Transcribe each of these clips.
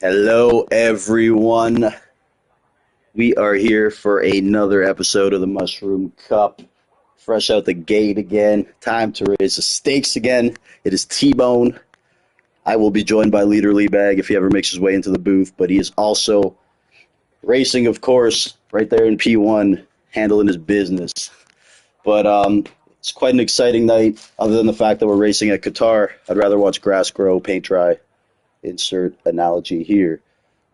Hello, everyone. We are here for another episode of the Mushroom Cup. Fresh out the gate again. Time to raise the stakes again. It is T-Bone. I will be joined by Leader Leebag if he ever makes his way into the booth, but he is also racing, of course, right there in P1, handling his business. But it's quite an exciting night, other than the fact that we're racing at Qatar. I'd rather watch grass grow, paint dry. Insert analogy here.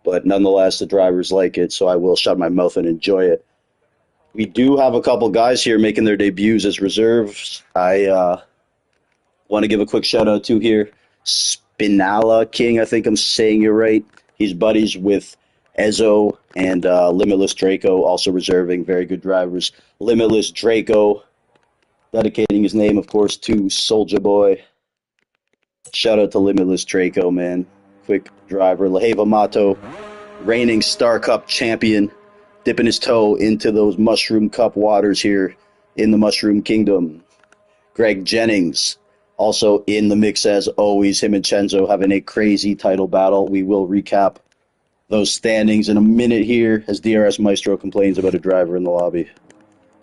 But nonetheless, the drivers like it, so I will shut my mouth and enjoy it. We do have a couple guys here making their debuts as reserves. I want to give a quick shout out to here Spinala King. I think I'm saying it right. He's buddies with Ezo and Limitless Draco, also reserving. Very good drivers. Limitless Draco, dedicating his name, of course, to Soulja Boy. Shout out to Limitless Draco, man. Quick driver. Laheva Mato, reigning Star Cup champion, dipping his toe into those Mushroom Cup waters here in the Mushroom Kingdom. Greg Jennings, also in the mix as always. Him and Chenzo having a crazy title battle. We will recap those standings in a minute here as DRS Maestro complains about a driver in the lobby.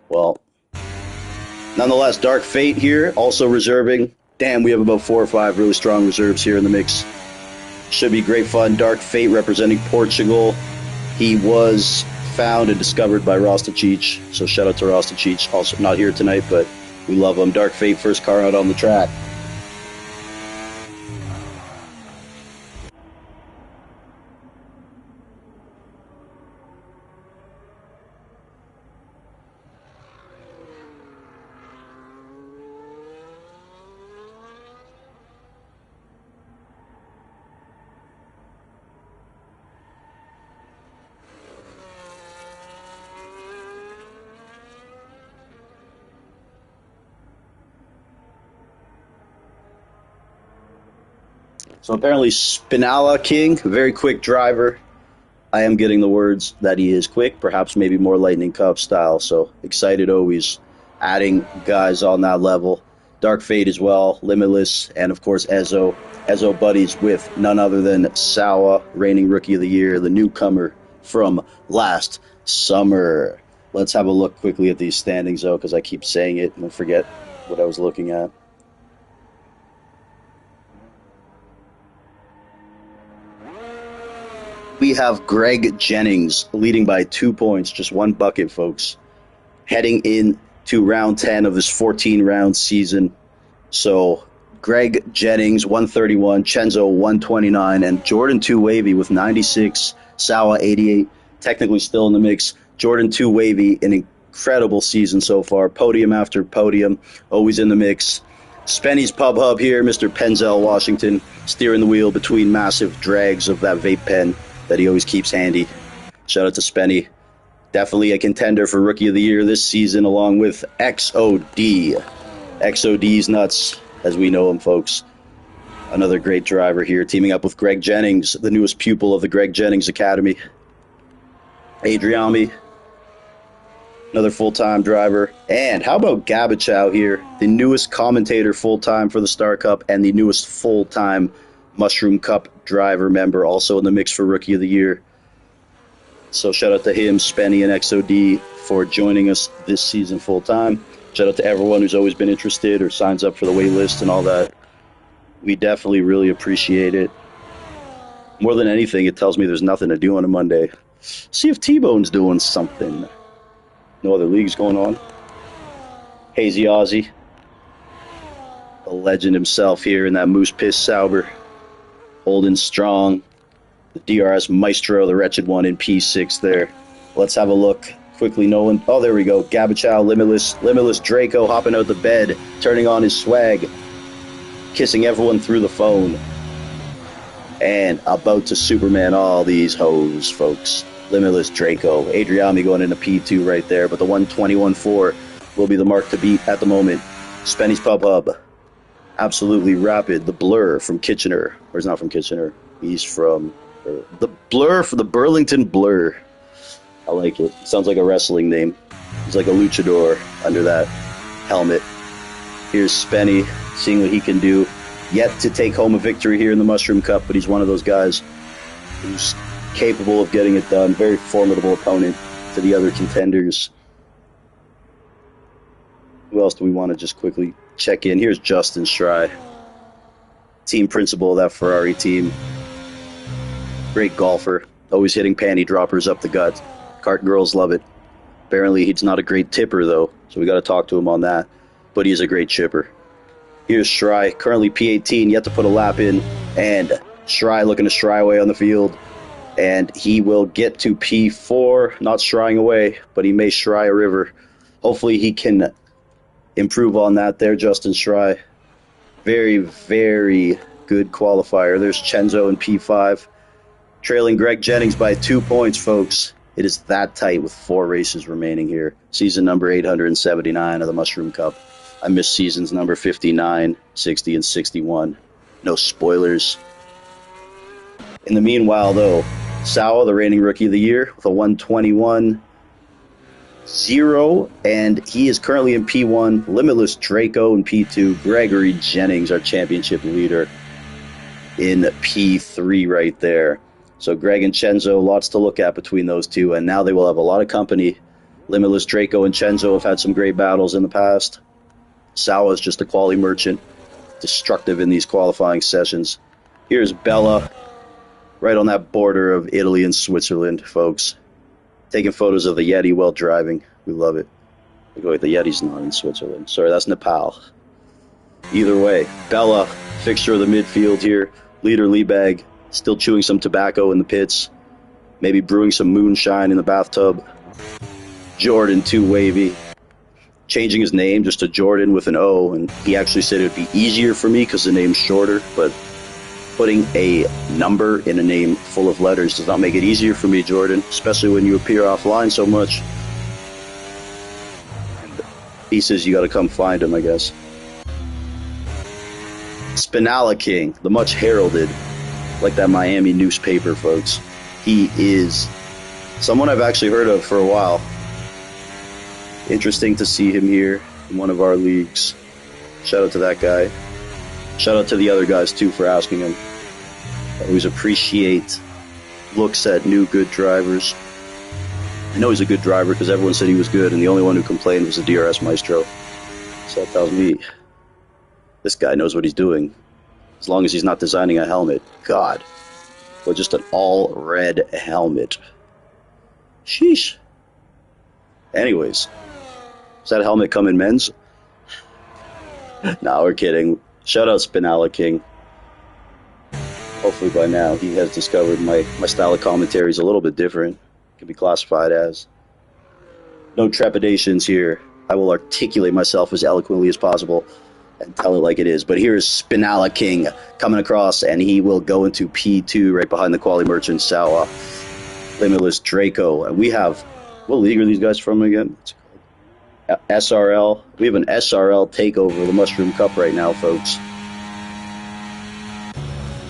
Well, nonetheless, Dark Fate here, also reserving. Damn, we have about 4 or 5 really strong reserves here in the mix. Should be great fun. Dark Fate representing Portugal. He was found and discovered by Rostachich, so shout out to Rostachich. Also not here tonight, but we love him. Dark Fate, first car out on the track. So apparently Spinala King, very quick driver. I am getting the words that he is quick, perhaps maybe more Lightning Cup style. So excited always, adding guys on that level. Dark Fate as well, Limitless, and of course Ezo. Ezo buddies with none other than Sawa, reigning Rookie of the Year, the newcomer from last summer. Let's have a look quickly at these standings, though, because I keep saying it and I forget what I was looking at. We have Greg Jennings leading by 2 points, just one bucket, folks, heading into round 10 of this 14-round season. So Greg Jennings, 131, Chenzo, 129, and Jordan 2 Wavy with 96, Sawa, 88, technically still in the mix. Jordan 2 Wavy, an incredible season so far, podium after podium, always in the mix. Spenny's Pub Hub here, Mr. Penzel Washington, steering the wheel between massive drags of that vape pen that he always keeps handy. Shout out to Spenny. Definitely a contender for Rookie of the Year this season, along with XOD. XOD's nuts, as we know him, folks. Another great driver here, teaming up with Greg Jennings, the newest pupil of the Greg Jennings Academy. Adriami, another full-time driver. And how about Gabachow here, the newest commentator full-time for the Star Cup and the newest full-time Mushroom Cup driver member, also in the mix for Rookie of the Year. So shout out to him, Spenny, and XOD for joining us this season full-time. Shout out to everyone who's always been interested or signs up for the wait list and all that. We definitely really appreciate it. More than anything, it tells me there's nothing to do on a Monday. See if T-Bone's doing something. No other leagues going on. Hazy Ozzy, the legend himself here in that Moose Piss Sauber. Holding strong. The DRS Maestro, the wretched one in P6 there. Let's have a look. Quickly, no one. Oh, there we go. Gabachow, Limitless Draco hopping out the bed, turning on his swag, kissing everyone through the phone. And about to Superman all these hoes, folks. Limitless Draco. Adriami going into P2 right there, but the 121.4 will be the mark to beat at the moment. Spenny's Pub Hub. Absolutely rapid. The Blur from Kitchener. Or he's not from Kitchener. He's from the Blur, for the Burlington Blur. I like it. Sounds like a wrestling name. He's like a luchador under that helmet. Here's Spenny, seeing what he can do. Yet to take home a victory here in the Mushroom Cup, but he's one of those guys who's capable of getting it done. Very formidable opponent to the other contenders. Who else do we want to just quickly check in? Here's Justin Schrei, team principal of that Ferrari team. Great golfer, always hitting panty droppers up the gut. Kart girls love it. Apparently he's not a great tipper though, so we got to talk to him on that. But he's a great chipper. Here's Schrei, currently P18, yet to put a lap in, and Schrei looking to Schrei away on the field, and he will get to P4, not Schreying away, but he may Schrei a river. Hopefully he can improve on that there, Justin Schrei. Very, very good qualifier. There's Chenzo in P5, trailing Greg Jennings by 2 points, folks. It is that tight with 4 races remaining here. Season number 879 of the Mushroom Cup. I missed seasons number 59, 60, and 61. No spoilers. In the meanwhile, though, Sawa, the reigning Rookie of the Year, with a 121.0, and he is currently in P1. Limitless Draco in P2. Gregory Jennings, our championship leader, in P3 right there. So Greg and Chenzo, lots to look at between those two, and now they will have a lot of company. Limitless Draco and Chenzo have had some great battles in the past. Sawa is just a quality merchant, destructive in these qualifying sessions. Here's Bella, right on that border of Italy and Switzerland, folks. Taking photos of the Yeti while driving. We love it. Wait, the Yeti's not in Switzerland. Sorry, that's Nepal. Either way, Bella, fixture of the midfield here. Leader Liebag, still chewing some tobacco in the pits. Maybe brewing some moonshine in the bathtub. Jordan, too wavy. Changing his name just to Jordan with an O, and he actually said it would be easier for me because the name's shorter, but putting a number in a name full of letters does not make it easier for me, Jordan, especially when you appear offline so much. And he says you got to come find him, I guess. Spinalla King, the much heralded, like that Miami newspaper, folks. He is someone I've actually heard of for a while. Interesting to see him here in one of our leagues. Shout out to that guy. Shout out to the other guys, too, for asking him. I always appreciate looks at new good drivers. I know he's a good driver because everyone said he was good, and the only one who complained was the DRS Maestro. So that tells me this guy knows what he's doing. As long as he's not designing a helmet. God. But just an all-red helmet. Sheesh. Anyways. Does that helmet come in men's? Nah, we're kidding. Shout out Spinalla King. Hopefully by now he has discovered my style of commentary is a little bit different. It can be classified as. No trepidations here. I will articulate myself as eloquently as possible and tell it like it is. But here's Spinalla King coming across, and he will go into P2 right behind the quality merchant Sawa. Limitless Draco. And we have, what league are these guys from again? SRL. We have an SRL takeover of the Mushroom Cup right now, folks.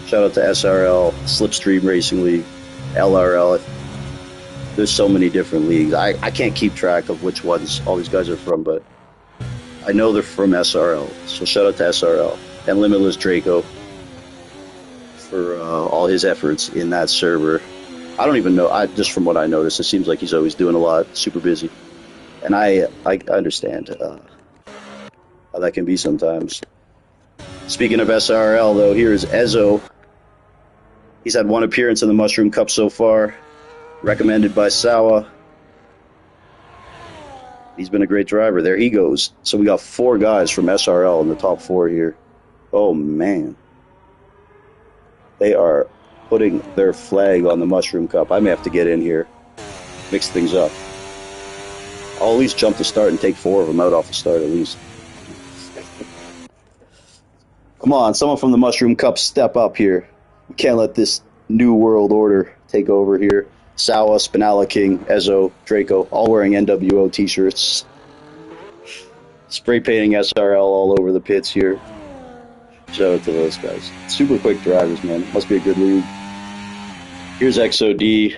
Shout out to SRL, Slipstream Racing League, LRL. There's so many different leagues. I can't keep track of which ones all these guys are from, but I know they're from SRL. So shout out to SRL and Limitless Draco for all his efforts in that server. I don't even know. Just from what I noticed, it seems like he's always doing a lot, super busy. And I understand how that can be sometimes. Speaking of SRL, though, here is Ezo. He's had one appearance in the Mushroom Cup so far, recommended by Sawa. He's been a great driver. There he goes. So we got 4 guys from SRL in the top 4 here. Oh, man. They are putting their flag on the Mushroom Cup. I may have to get in here, mix things up. I'll at least jump the start and take 4 of them out off the start at least. Come on, someone from the Mushroom Cup step up here. We can't let this new world order take over here. Sawa, Spinalla King, Ezo, Draco, all wearing NWO t-shirts. Spray painting SRL all over the pits here. Shout out to those guys. Super quick drivers, man. Must be a good league. Here's XOD.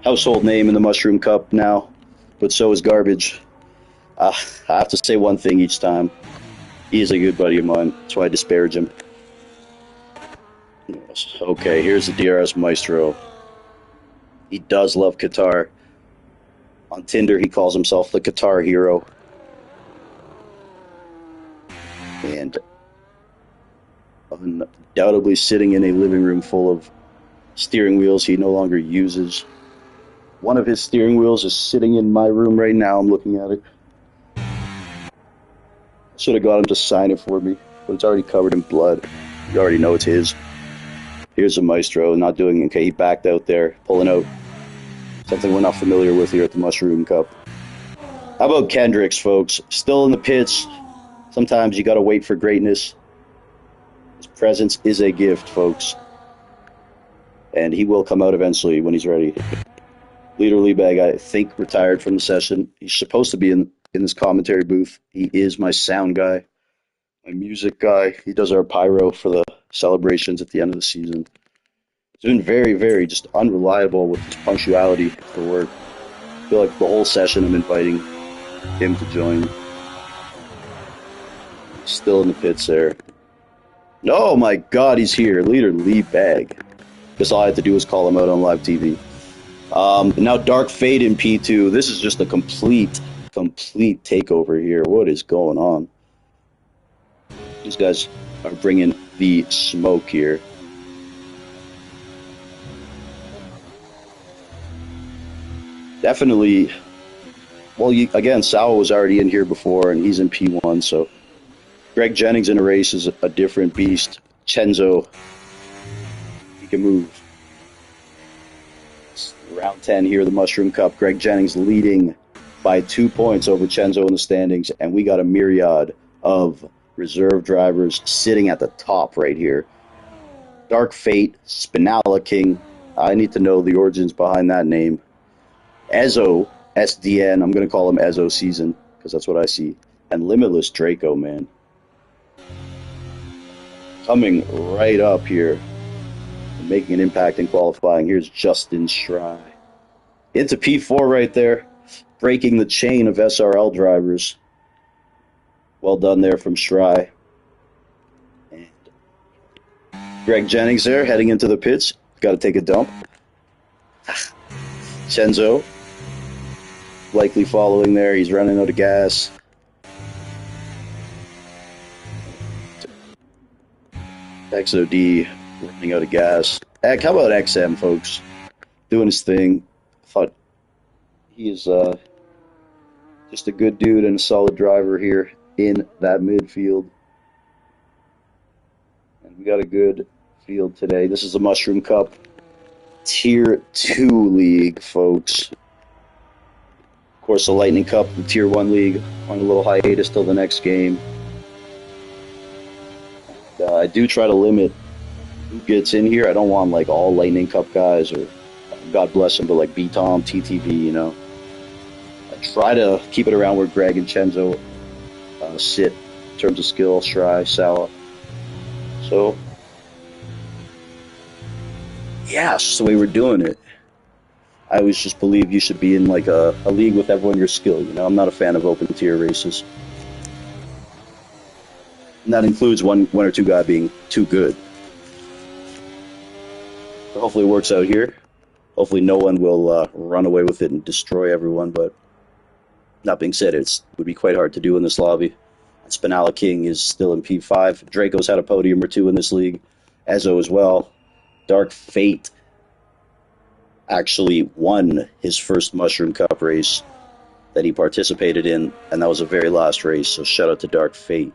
Household name in the Mushroom Cup now. But so is Garbage. I have to say one thing each time. He is a good buddy of mine. That's why I disparage him. Okay, here's the DRS Maestro. He does love Qatar. On Tinder, he calls himself the Qatar hero. And undoubtedly sitting in a living room full of steering wheels he no longer uses. One of his steering wheels is sitting in my room right now. I'm looking at it. Should have got him to sign it for me, but it's already covered in blood. You already know it's his. Here's a Maestro, not doing okay. He backed out there, pulling out something we're not familiar with here at the Mushroom Cup. How about Kendricks, folks? Still in the pits. Sometimes you got to wait for greatness. His presence is a gift, folks. And he will come out eventually when he's ready. Leader Liebag, I think, retired from the session. He's supposed to be in this commentary booth. He is my sound guy, my music guy. He does our pyro for the celebrations at the end of the season. He's been very, very just unreliable with his punctuality for work. I feel like the whole session I'm inviting him to join. He's still in the pits there. Oh my God, he's here. Leader Liebag. Guess all I had to do was call him out on live TV. Now Dark Fate in P2. This is just a complete takeover here. What is going on? These guys are bringing the smoke here. Definitely. Well, again, Sawa was already in here before, and he's in P1, so Greg Jennings in a race is a different beast. Chenzo, he can move. Round 10 here, the Mushroom Cup. Greg Jennings leading by 2 points over Chenzo in the standings, and we got a myriad of reserve drivers sitting at the top right here. Dark Fate, Spinala King. I need to know the origins behind that name. Ezo, SDN. I'm going to call him Ezo Season because that's what I see. And Limitless Draco, man. Coming right up here. Making an impact in qualifying. Here's Justin Schrei. Into P4 right there. Breaking the chain of SRL drivers. Well done there from Schrei. And Greg Jennings there heading into the pits. Got to take a dump. Chenzo likely following there. He's running out of gas. XOD running out of gas. Heck, how about XM, folks? Doing his thing. I thought he is just a good dude and a solid driver here in that midfield. And we got a good field today. This is the Mushroom Cup Tier 2 League, folks. Of course, the Lightning Cup, the Tier 1 League, on a little hiatus till the next game. I do try to limit who gets in here. I don't want like all Lightning Cup guys or God bless them, but like B-Tom, TTV, you know. I try to keep it around where Greg and Chenzo sit in terms of skill, Schrei, Sawa. So, yeah, it's just the way we're doing it. I always just believe you should be in like a league with everyone your skill, you know. I'm not a fan of open tier races. And that includes one or two guys being too good. So hopefully it works out here. Hopefully no one will run away with it and destroy everyone, but that being said, it would be quite hard to do in this lobby. Spinala King is still in P5. Draco's had a podium or two in this league. Ezo as well. Dark Fate actually won his first Mushroom Cup race that he participated in, and that was the very last race, so shout out to Dark Fate.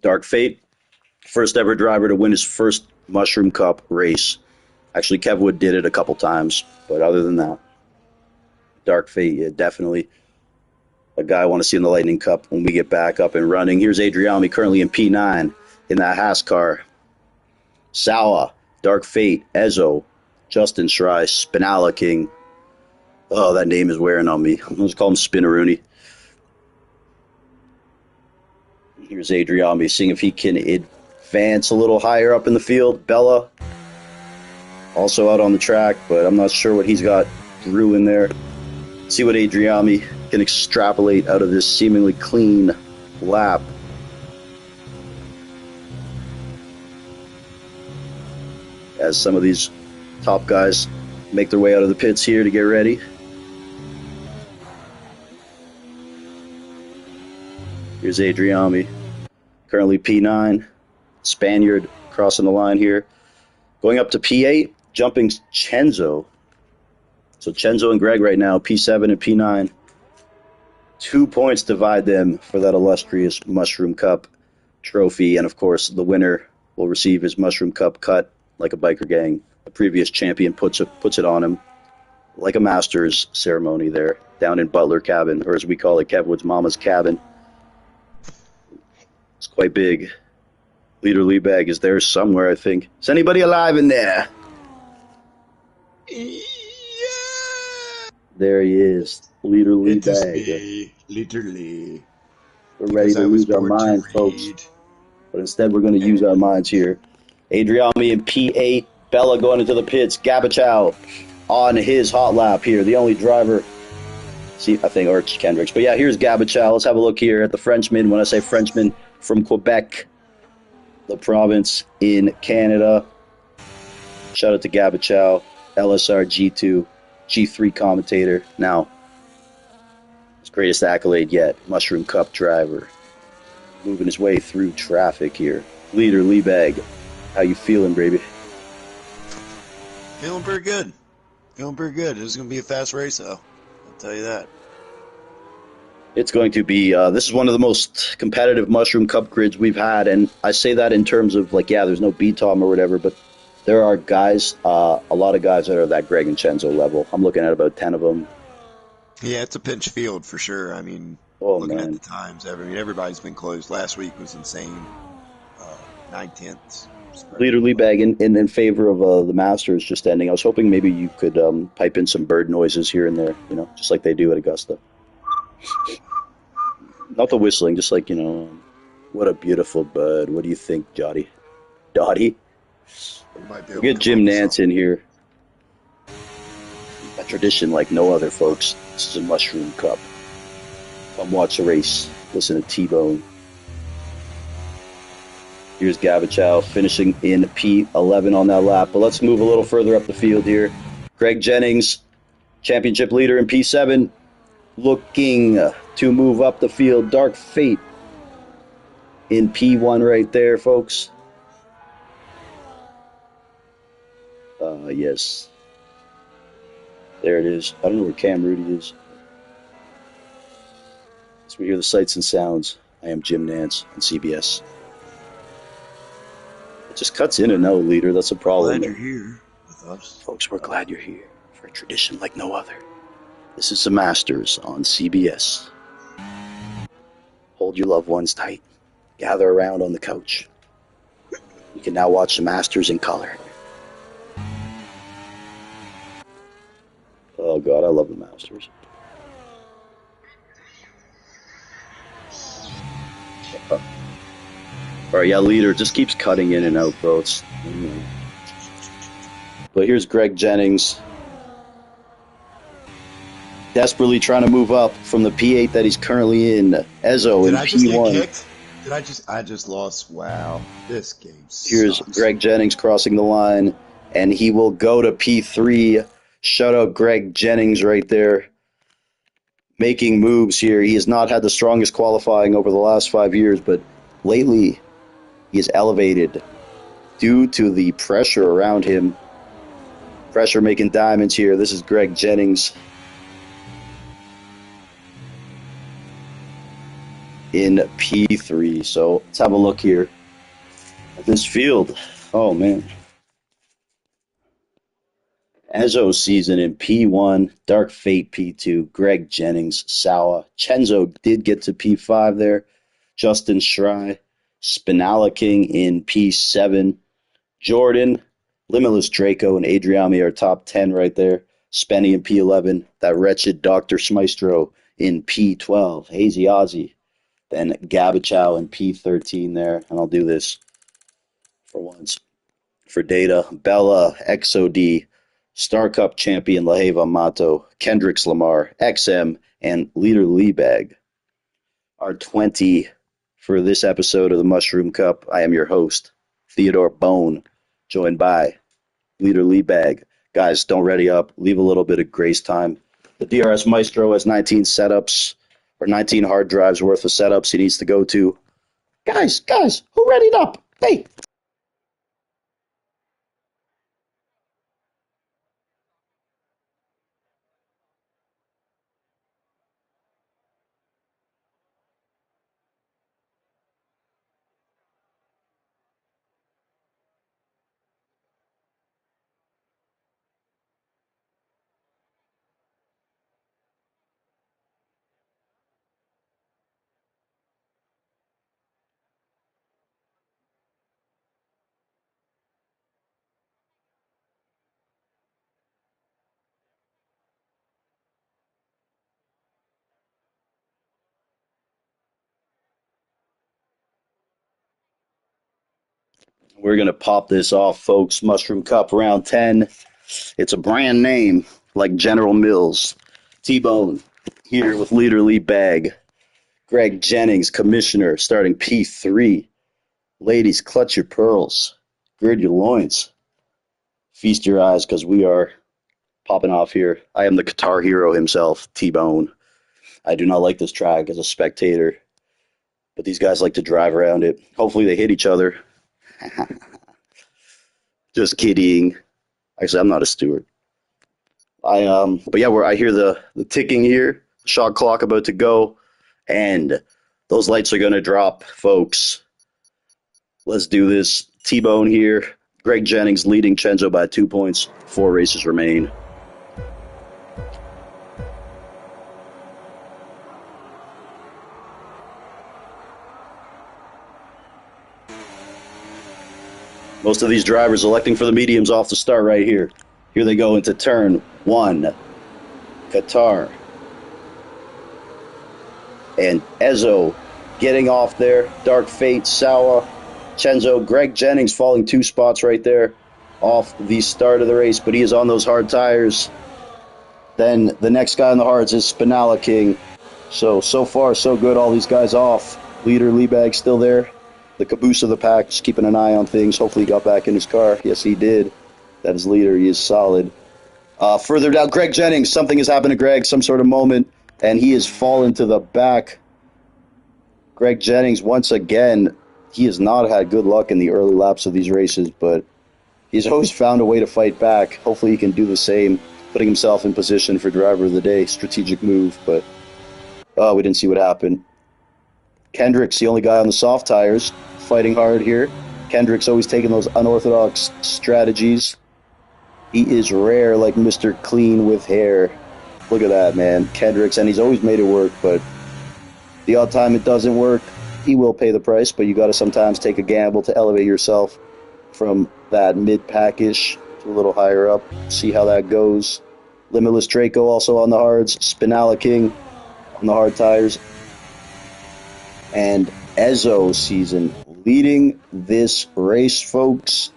Dark Fate, first ever driver to win his first Mushroom Cup race. Actually, Kev Wood did it a couple times, but other than that, Dark Fate, yeah, definitely a guy I want to see in the Lightning Cup when we get back up and running. Here's Adriami currently in P9 in that Haas car. Sawa, Dark Fate, Ezo, Justin Schrei, Spinala King. Oh, that name is wearing on me. I'm going to call him Spinaroonie. Here's Adriami, seeing if he can advance a little higher up in the field. Bella, also out on the track, but I'm not sure what he's got brewing there. See what Adriami can extrapolate out of this seemingly clean lap. As some of these top guys make their way out of the pits here to get ready. Here's Adriami, currently P9. Spaniard crossing the line here. Going up to P8, jumping Chenzo. So Chenzo and Greg right now, P7 and P9. 2 points divide them for that illustrious Mushroom Cup trophy. And of course, the winner will receive his Mushroom Cup cut like a biker gang. The previous champion puts it on him like a Masters ceremony there down in Butler Cabin, or as we call it, Kevwood's Mama's Cabin. It's quite big. Leader Liebag is there somewhere, I think. Is anybody alive in there? Yeah. There he is. Leader It is Liebag. me, literally. We're ready to lose our minds, folks. But instead, we're going to use our minds here. Adriami in P8. Bella going into the pits. Gabachow on his hot lap here. The only driver. See, I think Arch Kendricks. But yeah, here's Gabachow. Let's have a look here at the Frenchman. When I say Frenchman, from Quebec, the province in Canada. Shout out to Gabachow, LSR G2, G3 commentator. Now, his greatest accolade yet, Mushroom Cup driver. Moving his way through traffic here. Leader Liebag, how you feeling, baby? Feeling pretty good. Feeling pretty good. This is going to be a fast race, though. I'll tell you that. It's going to be, this is one of the most competitive Mushroom Cup grids we've had, and I say that in terms of, like, yeah, there's no B-Tom or whatever, but there are guys, a lot of guys that are that Greg and Chenzo level. I'm looking at about 10 of them. Yeah, it's a pinch field for sure. I mean, looking at the times, everybody's been close. Last week was insane. 9/10. Leader Liebag in favor of the Masters just ending. I was hoping maybe you could pipe in some bird noises here and there, you know, just like they do at Augusta. Not the whistling, just like, you know, what a beautiful bird. What do you think, Dottie? Dottie? We get Jim Nance in here. A tradition like no other, folks. This is a Mushroom Cup. Come watch a race. Listen to T-Bone. Here's Gabachow finishing in P11 on that lap. But let's move a little further up the field here. Greg Jennings, championship leader in P7, looking to move up the field. Dark Fate in P1 right there, folks. Yes. There it is. I don't know where Cam Rudy is. As we hear the sights and sounds, I am Jim Nance on CBS. It just cuts in and out, leader. That's a problem. Glad you're here with us. Folks, we're glad you're here for a tradition like no other. This is the Masters on CBS. Hold your loved ones tight. Gather around on the couch. You can now watch the Masters in color. Oh, God, I love the Masters. All right, yeah, leader just keeps cutting in and out, bro. It's, But here's Greg Jennings. Desperately trying to move up from the P8 that he's currently in. Ezzo in P1. Did I just get kicked? I just lost. Wow. This game sucks. Here's Greg Jennings crossing the line, and he will go to P3. Shout out Greg Jennings right there. Making moves here. He has not had the strongest qualifying over the last 5 years, but lately he is elevated due to the pressure around him. Pressure making diamonds here. This is Greg Jennings in P3. So let's have a look here at this field. Oh, man. Ezzo's season in P1, Dark Fate P2, Greg Jennings, Sawa. Chenzo did get to P5 there. Justin Schrei, Spinala King in P7. Jordan, Limitless Draco, and Adriami are top 10 right there. Spenny in P11. That wretched Dr. Smystro in P12. Hazy Ozzy. Then Gabachow in P13 there. And I'll do this for once. For data, Bella, XOD, Star Cup champion Laheva Mato, Kendricks Lamar, XM, and leader Liebag. Our 20 for this episode of the Mushroom Cup. I am your host, Theodore Bone, joined by leader Liebag. Guys, don't ready up. Leave a little bit of grace time. The DRS Maestro has 19 setups, or 19 hard drives worth of setups he needs to go to. Guys, who readied up? Hey! We're going to pop this off, folks. Mushroom Cup round 10. It's a brand name like General Mills. T-Bone here with leader Liebag. Greg Jennings, commissioner, starting P3. Ladies, clutch your pearls. Gird your loins. Feast your eyes because we are popping off here. I am the QATAR hero himself, T-Bone. I do not like this track as a spectator, but these guys like to drive around it. Hopefully they hit each other. Just kidding. Actually, I'm not a steward. But yeah, I hear the ticking here, shot clock about to go, and those lights are gonna drop, folks. Let's do this. T-Bone here. Greg Jennings leading Chenzo by 2 points. 4 races remain. Most of these drivers electing for the mediums off the start right here. Here they go into turn 1. QATAR. And Ezzo getting off there. Dark Fate, Sawa, Chenzo, Greg Jennings falling 2 spots right there off the start of the race, but he is on those hard tires. Then the next guy on the hards is Spinala King. So far, so good. All these guys off. Leader Liebag still there. The caboose of the pack, just keeping an eye on things. Hopefully he got back in his car. Yes, he did. That is leader. He is solid. Further down, Greg Jennings. Something has happened to Greg, some sort of moment, and he has fallen to the back. Greg Jennings, once again, he has not had good luck in the early laps of these races, but he's always found a way to fight back. Hopefully he can do the same, putting himself in position for driver of the day. Strategic move, but we didn't see what happened. Kendrick's the only guy on the soft tires, fighting hard here. Kendrick's always taking those unorthodox strategies. He is rare, like Mr. Clean with hair. Look at that, man. Kendrick's, and he's always made it work, but the odd time it doesn't work, he will pay the price, but you got to sometimes take a gamble to elevate yourself from that mid-pack-ish to a little higher up. See how that goes. Limitless Draco also on the hards. Spinala King on the hard tires. And Ezzo season leading this race, folks.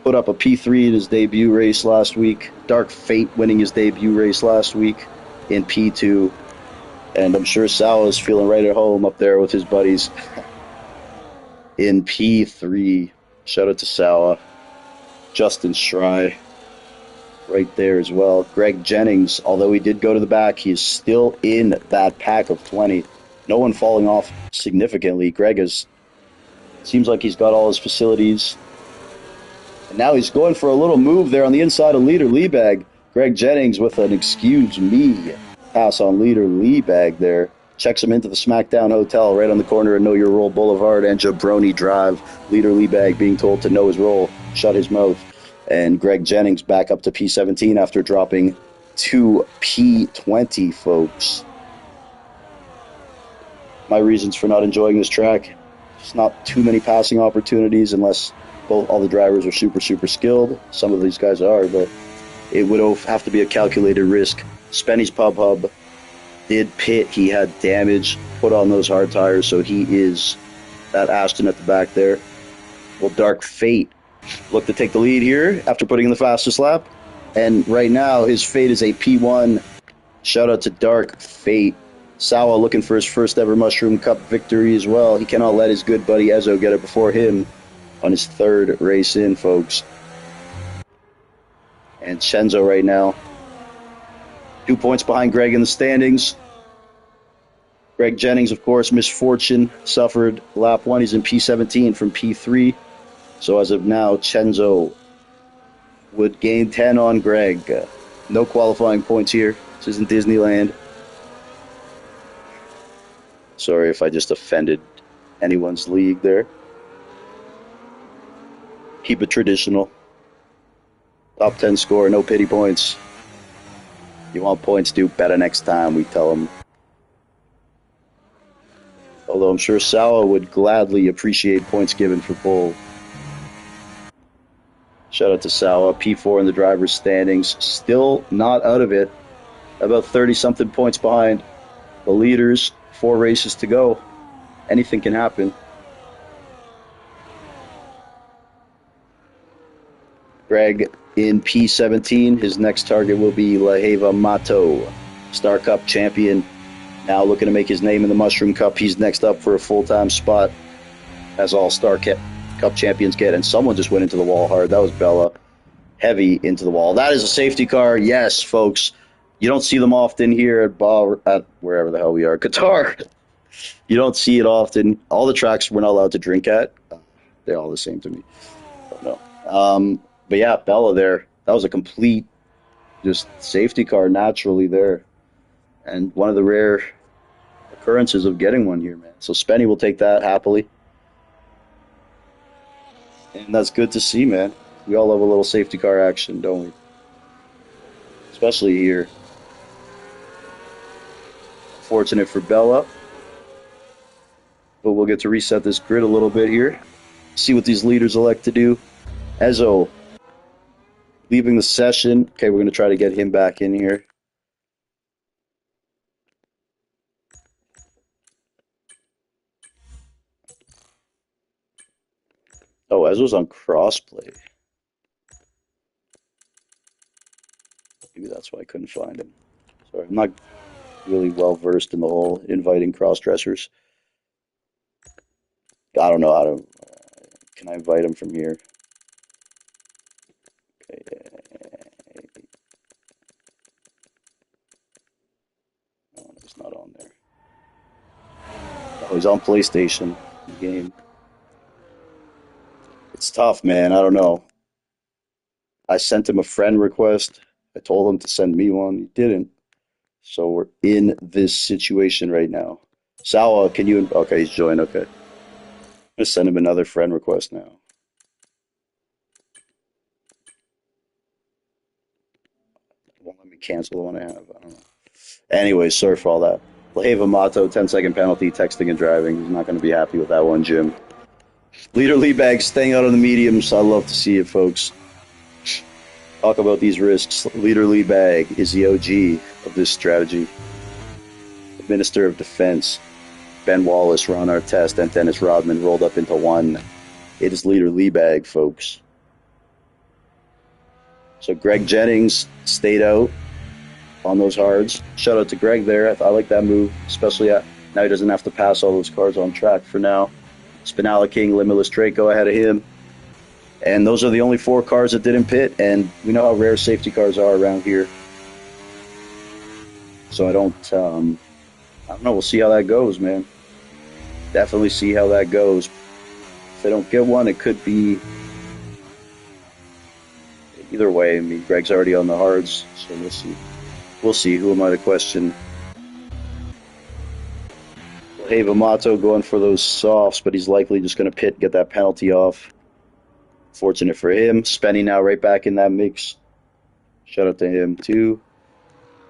Put up a P3 in his debut race last week. Dark Fate winning his debut race last week in P2. And I'm sure Sal is feeling right at home up there with his buddies in P3. Shout out to Sal. Justin Schrei right there as well. Greg Jennings, although he did go to the back, he's still in that pack of 20. No one falling off significantly. Seems like he's got all his facilities. And now he's going for a little move there on the inside of leader Liebag. Greg Jennings with an excuse me pass on leader Liebag there. Checks him into the SmackDown Hotel right on the corner of Know Your Role Boulevard and Jabroni Drive. Leader Liebag being told to know his role, shut his mouth. And Greg Jennings back up to P17 after dropping to P20, folks. My reasons for not enjoying this track, just not too many passing opportunities unless all the drivers are super skilled. Some of these guys are, but it would have to be a calculated risk. Spenny's Pub Hub did pit. He had damage put on those hard tires, so he is that Ashton at the back there. Well, Dark Fate look to take the lead here after putting in the fastest lap. And right now, his fate is a P1 Shout out to Dark Fate. Sawa looking for his first ever Mushroom Cup victory as well. He cannot let his good buddy Ezo get it before him on his third race in, folks. And Chenzo right now, 2 points behind Greg in the standings. Greg Jennings, of course, misfortune, suffered lap 1. He's in P17 from P3. So as of now, Chenzo would gain 10 on Greg. No qualifying points here. This isn't Disneyland. Sorry if I just offended anyone's league there. Keep it traditional. Top 10 score, no pity points. You want points, do better next time, we tell them. Although I'm sure Sawa would gladly appreciate points given for pole. Shout out to Sawa, P4 in the driver's standings. Still not out of it. About 30-something points behind the leaders. 4 races to go. Anything can happen. Greg in P17. His next target will be Laheva Mato, Star Cup champion. Now looking to make his name in the Mushroom Cup. He's next up for a full-time spot, as all Star Cup champions get. And someone just went into the wall hard. That was Bella. Heavy into the wall. That is a safety car. Yes, folks. You don't see them often here at wherever the hell we are, Qatar. You don't see it often. All the tracks we're not allowed to drink at. They're all the same to me. No. But yeah, Bella there. That was a complete just safety car naturally there. And one of the rare occurrences of getting one here, man. So Spenny will take that happily. And that's good to see, man. We all love a little safety car action, don't we? Especially here. Fortunate for Bella. But we'll get to reset this grid a little bit here. See what these leaders elect to do. Ezo leaving the session. Okay, we're going to try to get him back in here. Oh, Ezo's on crossplay. Maybe that's why I couldn't find him. Sorry, I'm not really well versed in the whole inviting cross-dressers. I don't know how to... can I invite him from here? Okay. No, he's not on there. Oh, he's on PlayStation game. It's tough, man. I don't know. I sent him a friend request. I told him to send me one. He didn't. So we're in this situation right now. Sawa, can you... Okay, he's joined. Okay. I'm going to send him another friend request now. It won't let me cancel the one I have. I don't know. Anyways, sorry for all that. Laheva Mato, 10-second penalty, texting and driving. He's not going to be happy with that one, Jim. Leader Leebag staying out on the mediums. I love to see it, folks. Talk about these risks. Leader Leebag is the OG of this strategy. The Minister of Defense, Ben Wallace, Ron Artest, and Dennis Rodman rolled up into one. It is Leader Leebag, folks. So Greg Jennings stayed out on those hards. Shout out to Greg there. I like that move, especially now he doesn't have to pass all those cars on track for now. Spinala King, Limitless Draco ahead of him. And those are the only 4 cars that didn't pit, and we know how rare safety cars are around here. So I don't know. We'll see how that goes, man. Definitely see how that goes. If they don't get one, it could be... Either way, I mean, Greg's already on the hards, so we'll see. We'll see. Who am I to question? Hey, Vamato going for those softs, but he's likely just going to pit, get that penalty off. Fortunate for him. Spenny now right back in that mix. Shout out to him, too.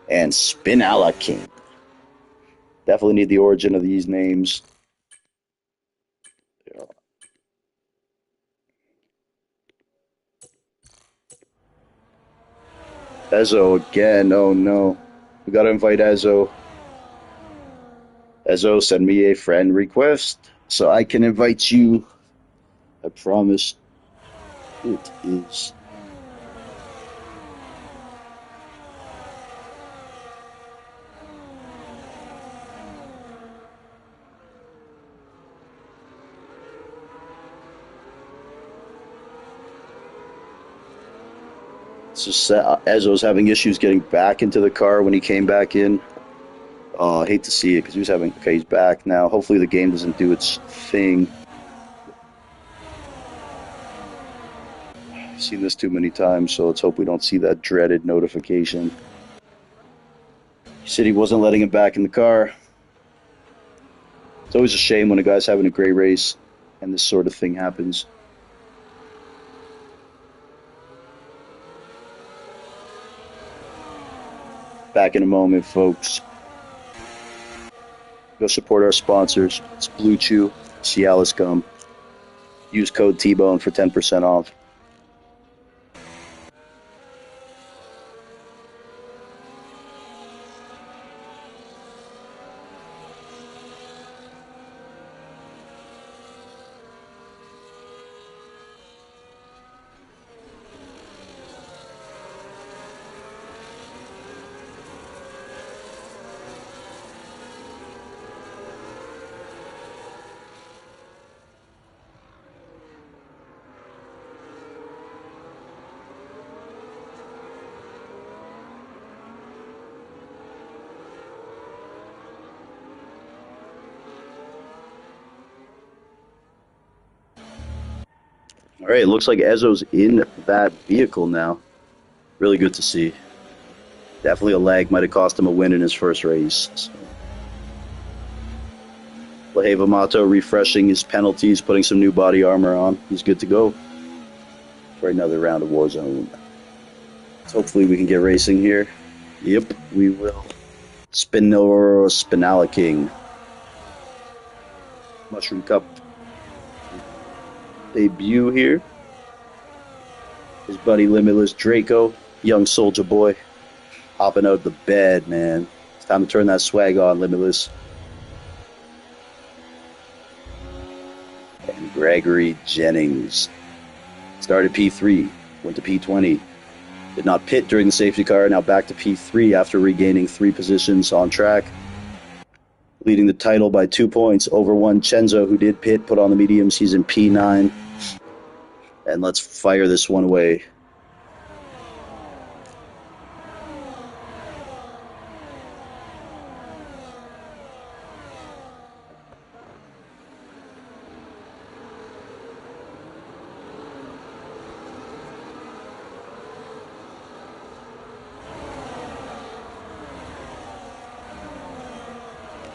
And Spinala King. Definitely need the origin of these names. Ezo again. Oh, no. We got to invite Ezo. Ezo, send me a friend request so I can invite you. I promise it is. It's just Ezra was having issues getting back into the car when he came back in. Oh, I hate to see it because he was having. Okay, he's back now. Hopefully the game doesn't do its thing. I've seen this too many times, so let's hope we don't see that dreaded notification. He said he wasn't letting him back in the car. It's always a shame when a guy's having a great race and this sort of thing happens. Back in a moment, folks. Go support our sponsors. It's Blue Chew, Cialis Gum. Use code T-Bone for 10% off. All right, it looks like Ezzo's in that vehicle now. Really good to see. Definitely a lag. Might have cost him a win in his first race. So. Lehevamato refreshing his penalties, putting some new body armor on. He's good to go for another round of Warzone. So hopefully we can get racing here. Yep, we will. Spinala King. Mushroom Cup debut here. His buddy Limitless Draco, young soldier boy, hopping out of the bed, man. It's time to turn that swag on, Limitless. And Gregory Jennings started P3, went to P20. Did not pit during the safety car, now back to P3 after regaining 3 positions on track. Leading the title by 2 points over one Chenzo, who did pit, put on the mediums. He's in P9. And let's fire this one away.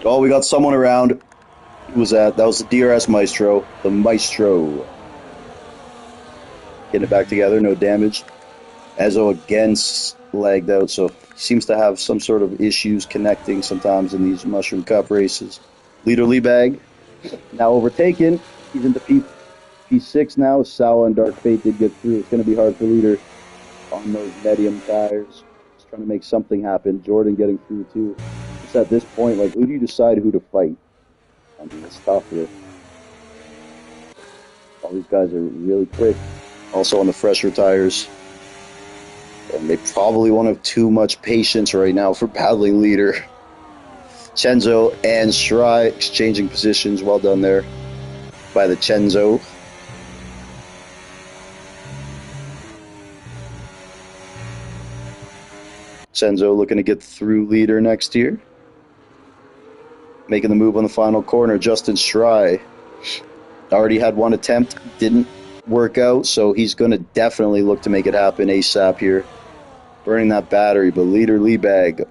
Oh, we got someone around. Who was that? That was the DRS Maestro. The Maestro. Getting it back together, no damage. Ezzo again lagged out, so he seems to have some sort of issues connecting sometimes in these Mushroom Cup races. Leader Liebag now overtaken. He's into P6 now. Sawa and Dark Fate did get through. It's going to be hard for Leader on those medium tires. Just trying to make something happen. Jordan getting through too. Just at this point, like, who do you decide who to fight? I mean, it's tough here. All these guys are really quick. Also on the fresher tires. And they probably won't have too much patience right now for battling Leader. Chenzo and Shrai exchanging positions. Well done there by the Chenzo. Chenzo looking to get through Leader next year. Making the move on the final corner. Justin Shrai already had one attempt. Didn't work out, so he's going to definitely look to make it happen ASAP here. Burning that battery, but Leader Liebag.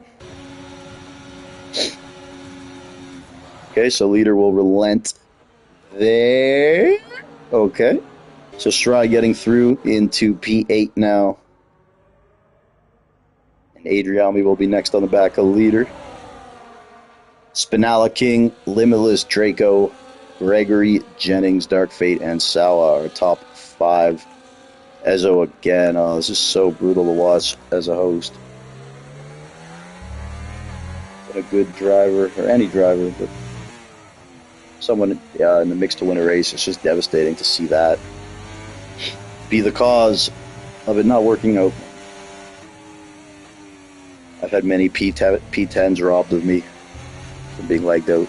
Okay, so Leader will relent there. Okay. So Shrai getting through into P8 now. And Adriami will be next on the back of Leader. Spinala King, Limitless Draco, Gregory Jennings, Dark Fate, and Sawa are top 5. Ezzo again. Oh, this is so brutal to watch as a host. Been a good driver, or any driver, but someone in the mix to win a race. It's just devastating to see that be the cause of it not working out. I've had many P10s robbed of me from being legged out.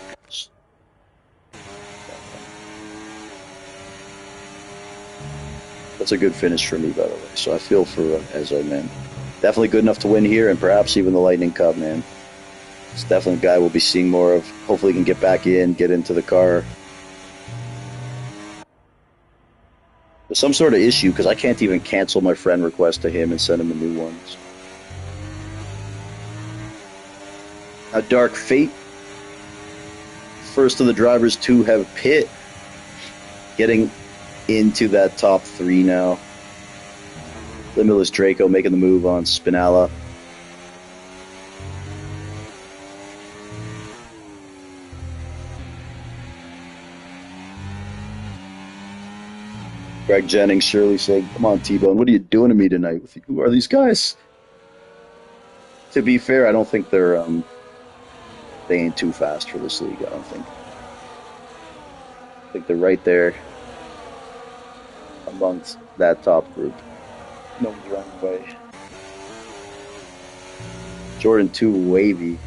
That's a good finish for me, by the way. So I feel for Ezzo, man. Definitely good enough to win here and perhaps even the Lightning Cup, man. It's definitely a guy we'll be seeing more of. Hopefully he can get back in, get into the car. There's some sort of issue because I can't even cancel my friend request to him and send him a new one. A Dark Fate. First of the drivers to have pit. Getting into that top 3 now. Limitless Draco making the move on Spinella. Greg Jennings surely saying, "Come on, T-Bone, what are you doing to me tonight? Who are these guys?" To be fair, I don't think they ain't too fast for this league. I don't think. I think they're right there amongst that top group. No one's running away. Jordan 2 wavy.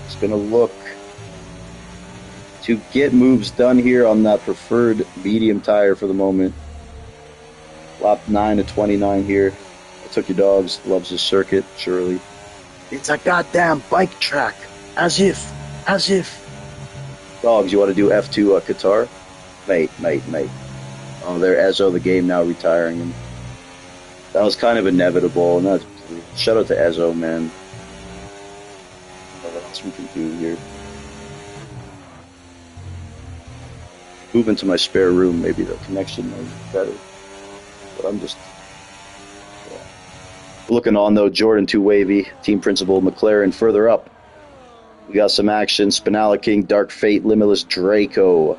It's gonna look to get moves done here on that preferred medium tire for the moment. Lap 9 to 29 here. I took your dogs. Loves this circuit, surely. It's a goddamn bike track. As if. Dogs, you want to do F2 Qatar? Mate. Oh, there Ezzo, the game now retiring him. That was kind of inevitable, and that's shout out to Ezzo, man. What else we can do here? Move into my spare room, maybe the connection might be better. But I'm just looking on though. Jordan 2 wavy, team principal McLaren further up. We got some action. Spinella King, Dark Fate, Limitless Draco.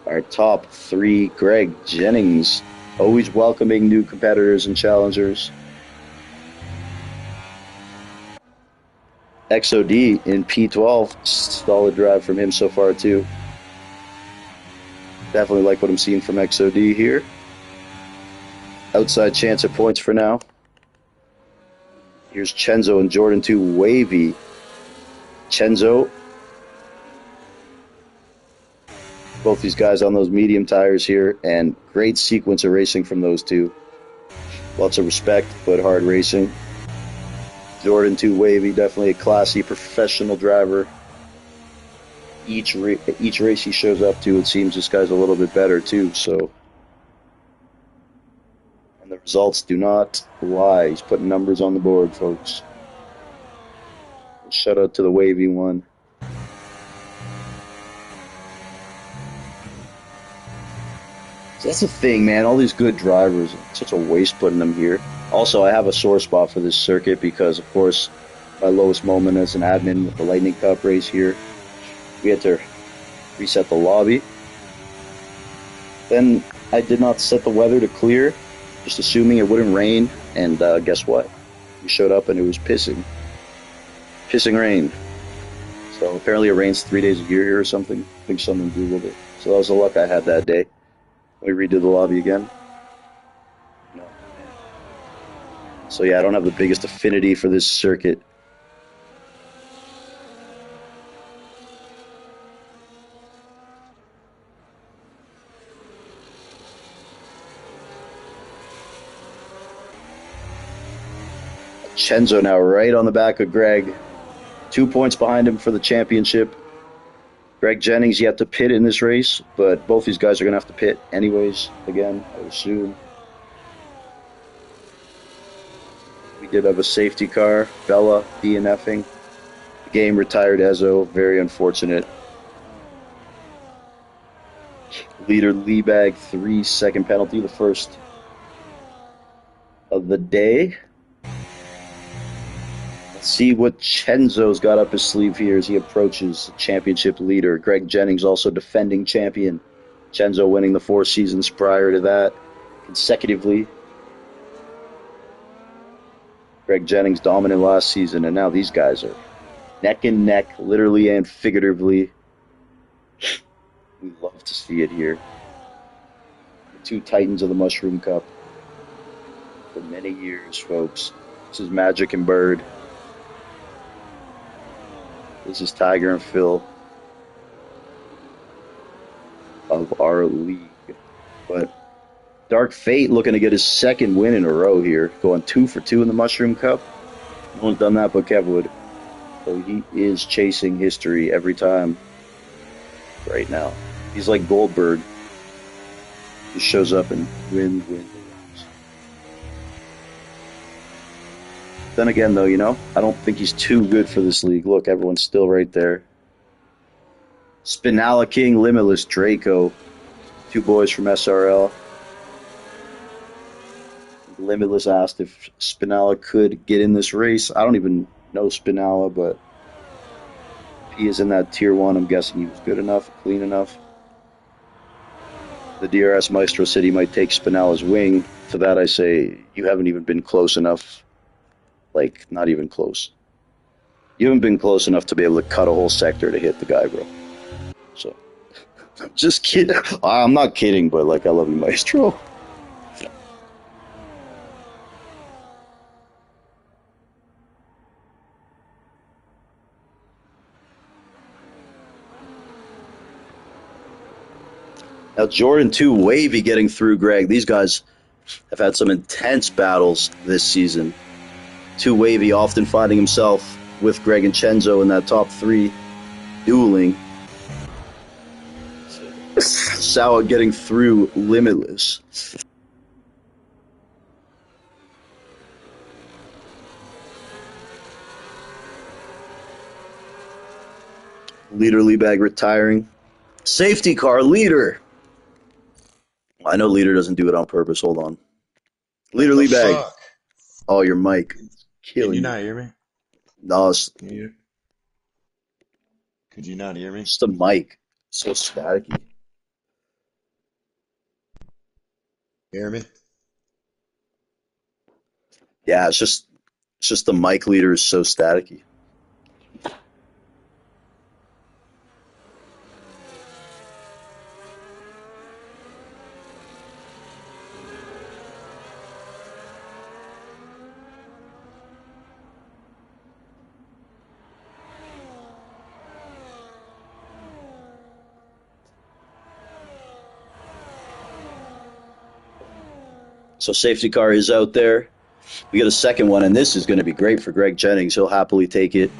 Our top 3, Greg Jennings, always welcoming new competitors and challengers. XOD in P12, solid drive from him so far too. Definitely like what I'm seeing from XOD here. Outside chance at points for now. Here's Chenzo and Jordan 2 wavy. Chenzo. Both these guys on those medium tires here, and great sequence of racing from those two. Lots of respect, but hard racing. Jordan 2 wavy, definitely a classy professional driver. Each race he shows up to, it seems this guy's a little bit better too. So, and the results do not lie. He's putting numbers on the board, folks. Shout out to the wavy one. So that's the thing, man. All these good drivers, it's such a waste putting them here. Also, I have a sore spot for this circuit because, of course, my lowest moment as an admin with the Lightning Cup race here, we had to reset the lobby. Then I did not set the weather to clear, just assuming it wouldn't rain. And guess what? We showed up and it was pissing rain. So apparently it rains 3 days a year here or something. I think something to do with it. So that was the luck I had that day. We redo the lobby again. No. So yeah, I don't have the biggest affinity for this circuit. Chenzo now right on the back of Greg. 2 points behind him for the championship. Greg Jennings yet to pit in this race, but both these guys are going to have to pit anyways, again, I would assume. We did have a safety car. Bella DNFing. The game retired Ezzo. Very unfortunate. Leader Leebag, 3-second penalty, the first of the day. See what Chenzo's got up his sleeve here as he approaches the championship leader. Greg Jennings also defending champion. Chenzo winning the 4 seasons prior to that consecutively. Greg Jennings dominant last season, and now these guys are neck and neck, literally and figuratively. We love to see it here. The 2 titans of the Mushroom Cup for many years, folks. This is Magic and Bird. This is Tiger and Phil. of our league. But Dark Fate looking to get his second win in a row here, going 2 for 2 in the Mushroom Cup. No one's done that but Kevwood. So he is chasing history every time right now. He's like Goldberg. He shows up and wins. Then again, though, I don't think he's too good for this league. Look, everyone's still right there. Spinala King, Limitless, Draco. 2 boys from SRL. Limitless asked if Spinala could get in this race. I don't even know Spinala, but if he is in that tier 1, I'm guessing he was good enough, clean enough. The DRS Maestro said he might take Spinala's wing. To that I say, you haven't even been close enough. Like, not even close. You haven't been close enough to be able to cut a whole sector to hit the guy, bro. So, just kidding. I'm not kidding, but, I love you, Maestro. Now, Jordan 2, Wavy getting through Greg. These guys have had some intense battles this season. 2 Wavy often finding himself with Greg and Chenzo in that top 3 dueling. Sawa getting through Limitless. Leader Leabag retiring. Safety car leader. I know Leader doesn't do it on purpose. Hold on. Leader Leabag. Fuck? Oh, your mic. Can you not hear me? No. Could you not hear me? It's the mic. So staticky. Hear me? Yeah, it's just the mic leader is so staticky. So safety car is out there. We get a second one, and this is going to be great for Greg Jennings. He'll happily take it.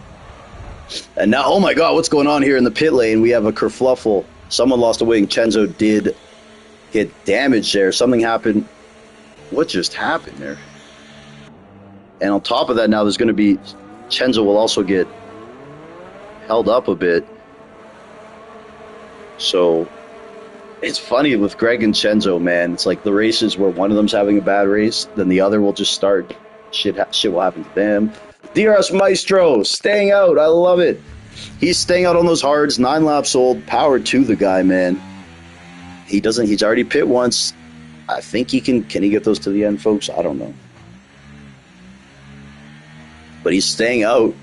And now, oh my God, what's going on here in the pit lane? We have a kerfluffle. Someone lost a wing. Chenzo did get damaged there. Something happened. What just happened there? And on top of that, now there's going to be... Chenzo will also get held up a bit. So... It's funny with Greg and Chenzo, man. It's like the races where one of them's having a bad race, then the other will just start. Shit will happen to them. DRS Maestro staying out. I love it. He's staying out on those hards. 9 laps old. Power to the guy, man. He's already pit once. I think he can. Can he get those to the end, folks? I don't know. But he's staying out.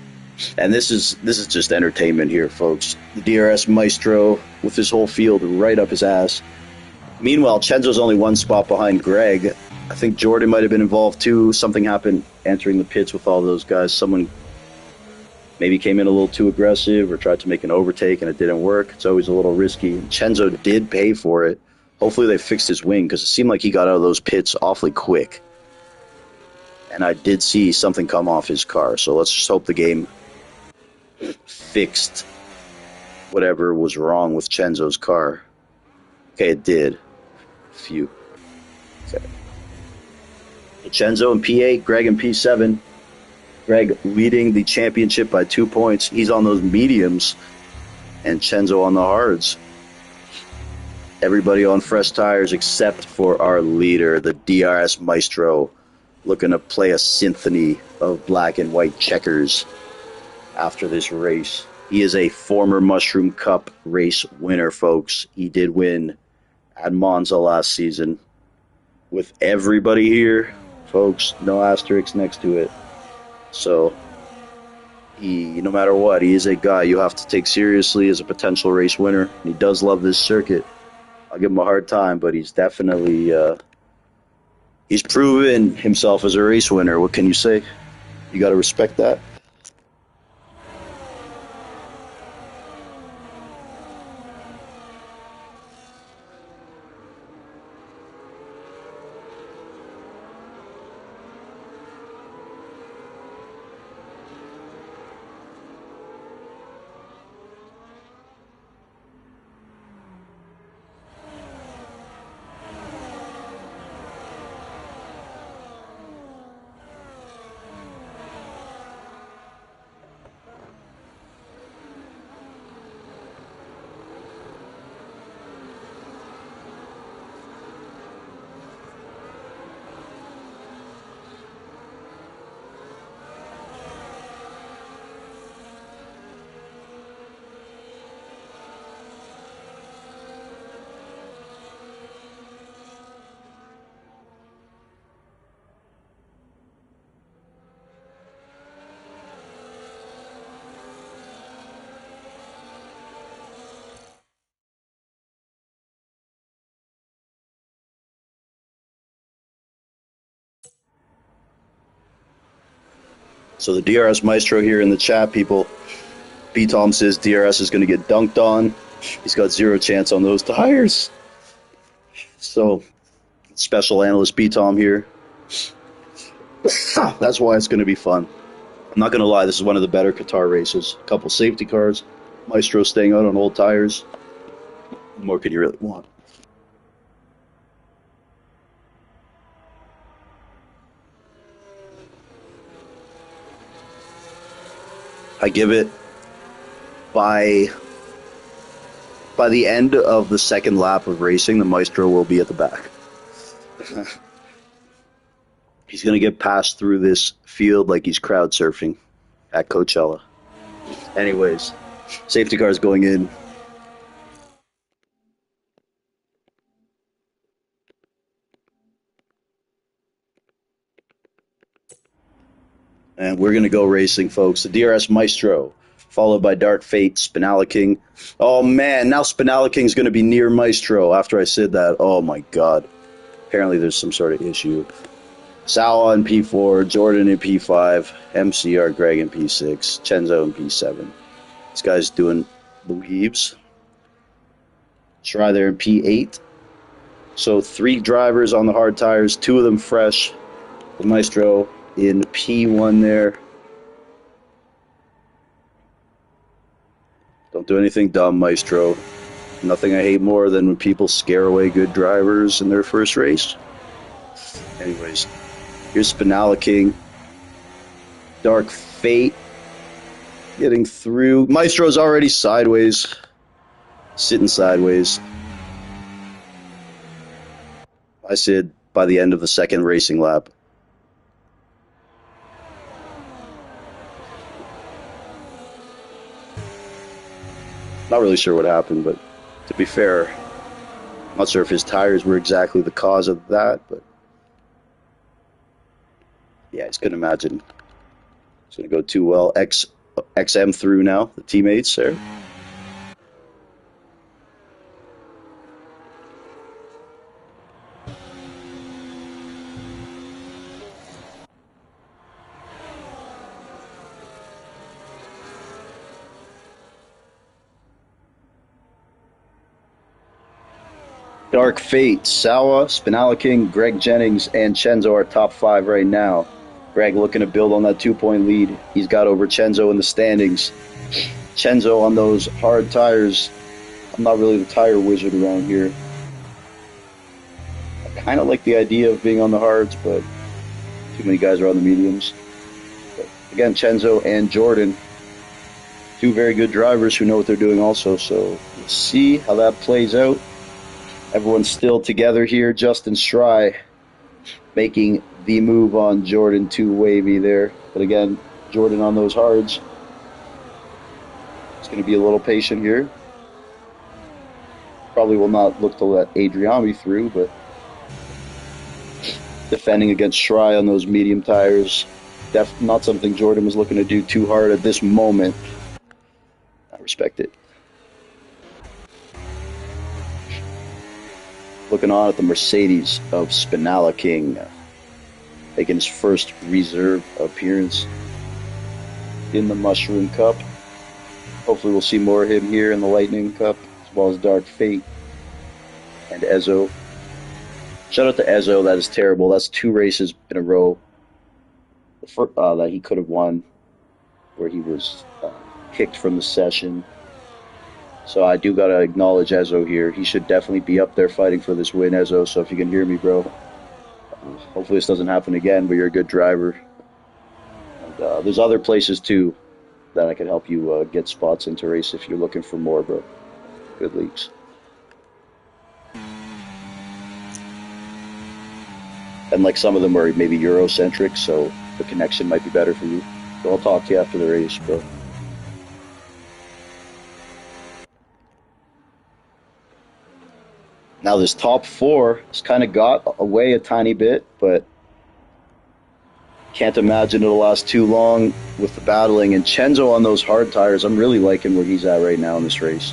And this is just entertainment here, folks. The DRS Maestro with his whole field right up his ass. Meanwhile, Chenzo's only 1 spot behind Greg. I think Jordan might have been involved too. Something happened entering the pits with all those guys. Someone maybe came in a little too aggressive or tried to make an overtake and it didn't work. It's always a little risky. Chenzo did pay for it. Hopefully they fixed his wing because it seemed like he got out of those pits awfully quick. And I did see something come off his car. So let's just hope the game fixed whatever was wrong with Chenzo's car. Okay, it did. Phew. Okay. Chenzo in P8, Greg in P7. Greg leading the championship by 2 points. He's on those mediums, and Chenzo on the hards. Everybody on fresh tires except for our leader, the DRS Maestro, looking to play a symphony of black and white checkers after this race. He is a former Mushroom Cup race winner, folks. He did win at Monza last season. With everybody here, folks, no asterisk next to it. So, no matter what, he is a guy you have to take seriously as a potential race winner. He does love this circuit. I'll give him a hard time, but he's definitely, he's proven himself as a race winner. What can you say? You got to respect that. So the DRS Maestro here in the chat, people. B Tom says DRS is going to get dunked on. He's got zero chance on those tires. So, special analyst B Tom here. That's why it's going to be fun. I'm not going to lie, this is one of the better Qatar races. A couple safety cars, Maestro staying out on old tires. What more could you really want? I give it by the end of the second lap of racing, the Maestro will be at the back. He's going to get passed through this field like he's crowd surfing at Coachella. Anyways, safety cars going in. And we're going to go racing, folks. The DRS Maestro, followed by Dark Fate, Spinala King. Oh, man, now Spinala King's going to be near Maestro after I said that. Oh, my God. Apparently there's some sort of issue. Sawa in P4, Jordan in P5, MCR, Greg in P6, Chenzo in P7. This guy's doing the weaves. Try there in P8. So 3 drivers on the hard tires, 2 of them fresh. The Maestro in P1 there. Don't do anything dumb, Maestro. Nothing I hate more than when people scare away good drivers in their first race. Anyways, here's Spinala King. Dark Fate getting through. Maestro's already sideways. Sitting sideways. I said by the end of the second racing lap. Not really sure what happened, but to be fair, I'm not sure if his tires were exactly the cause of that, but yeah, I just couldn't imagine it's going to go too well. XM through now, the teammates there. Dark Fate, Sawa, Spinala King, Greg Jennings, and Chenzo are top 5 right now. Greg looking to build on that 2-point lead. He's got over Chenzo in the standings. Chenzo on those hard tires. I'm not really the tire wizard around here. I kind of like the idea of being on the hards, but too many guys are on the mediums. But again, Chenzo and Jordan, 2 very good drivers who know what they're doing also. So we'll see how that plays out. Everyone's still together here. Justin Schry making the move on Jordan, too wavy there. But again, Jordan on those hards. It's going to be a little patient here. Probably will not look to let Adriami through, but defending against Schry on those medium tires. Not something Jordan was looking to do too hard at this moment. I respect it. Looking on at the Mercedes of Spinala King, making his first reserve appearance in the Mushroom Cup. Hopefully we'll see more of him here in the Lightning Cup, as well as Dark Fate and Ezo. Shout out to Ezo, that is terrible. That's 2 races in a row that he could have won, where he was kicked from the session. So I do got to acknowledge Ezo here. He should definitely be up there fighting for this win, Ezo. So if you can hear me, bro, hopefully this doesn't happen again, but you're a good driver. And there's other places, too, that I can help you get spots into race if you're looking for more, bro. Good leagues. And like some of them are maybe Eurocentric, so the connection might be better for you. So I'll talk to you after the race, bro. Now this top 4 has kind of got away a tiny bit, but can't imagine it'll last too long with the battling. And Chenzo on those hard tires, I'm really liking where he's at right now in this race.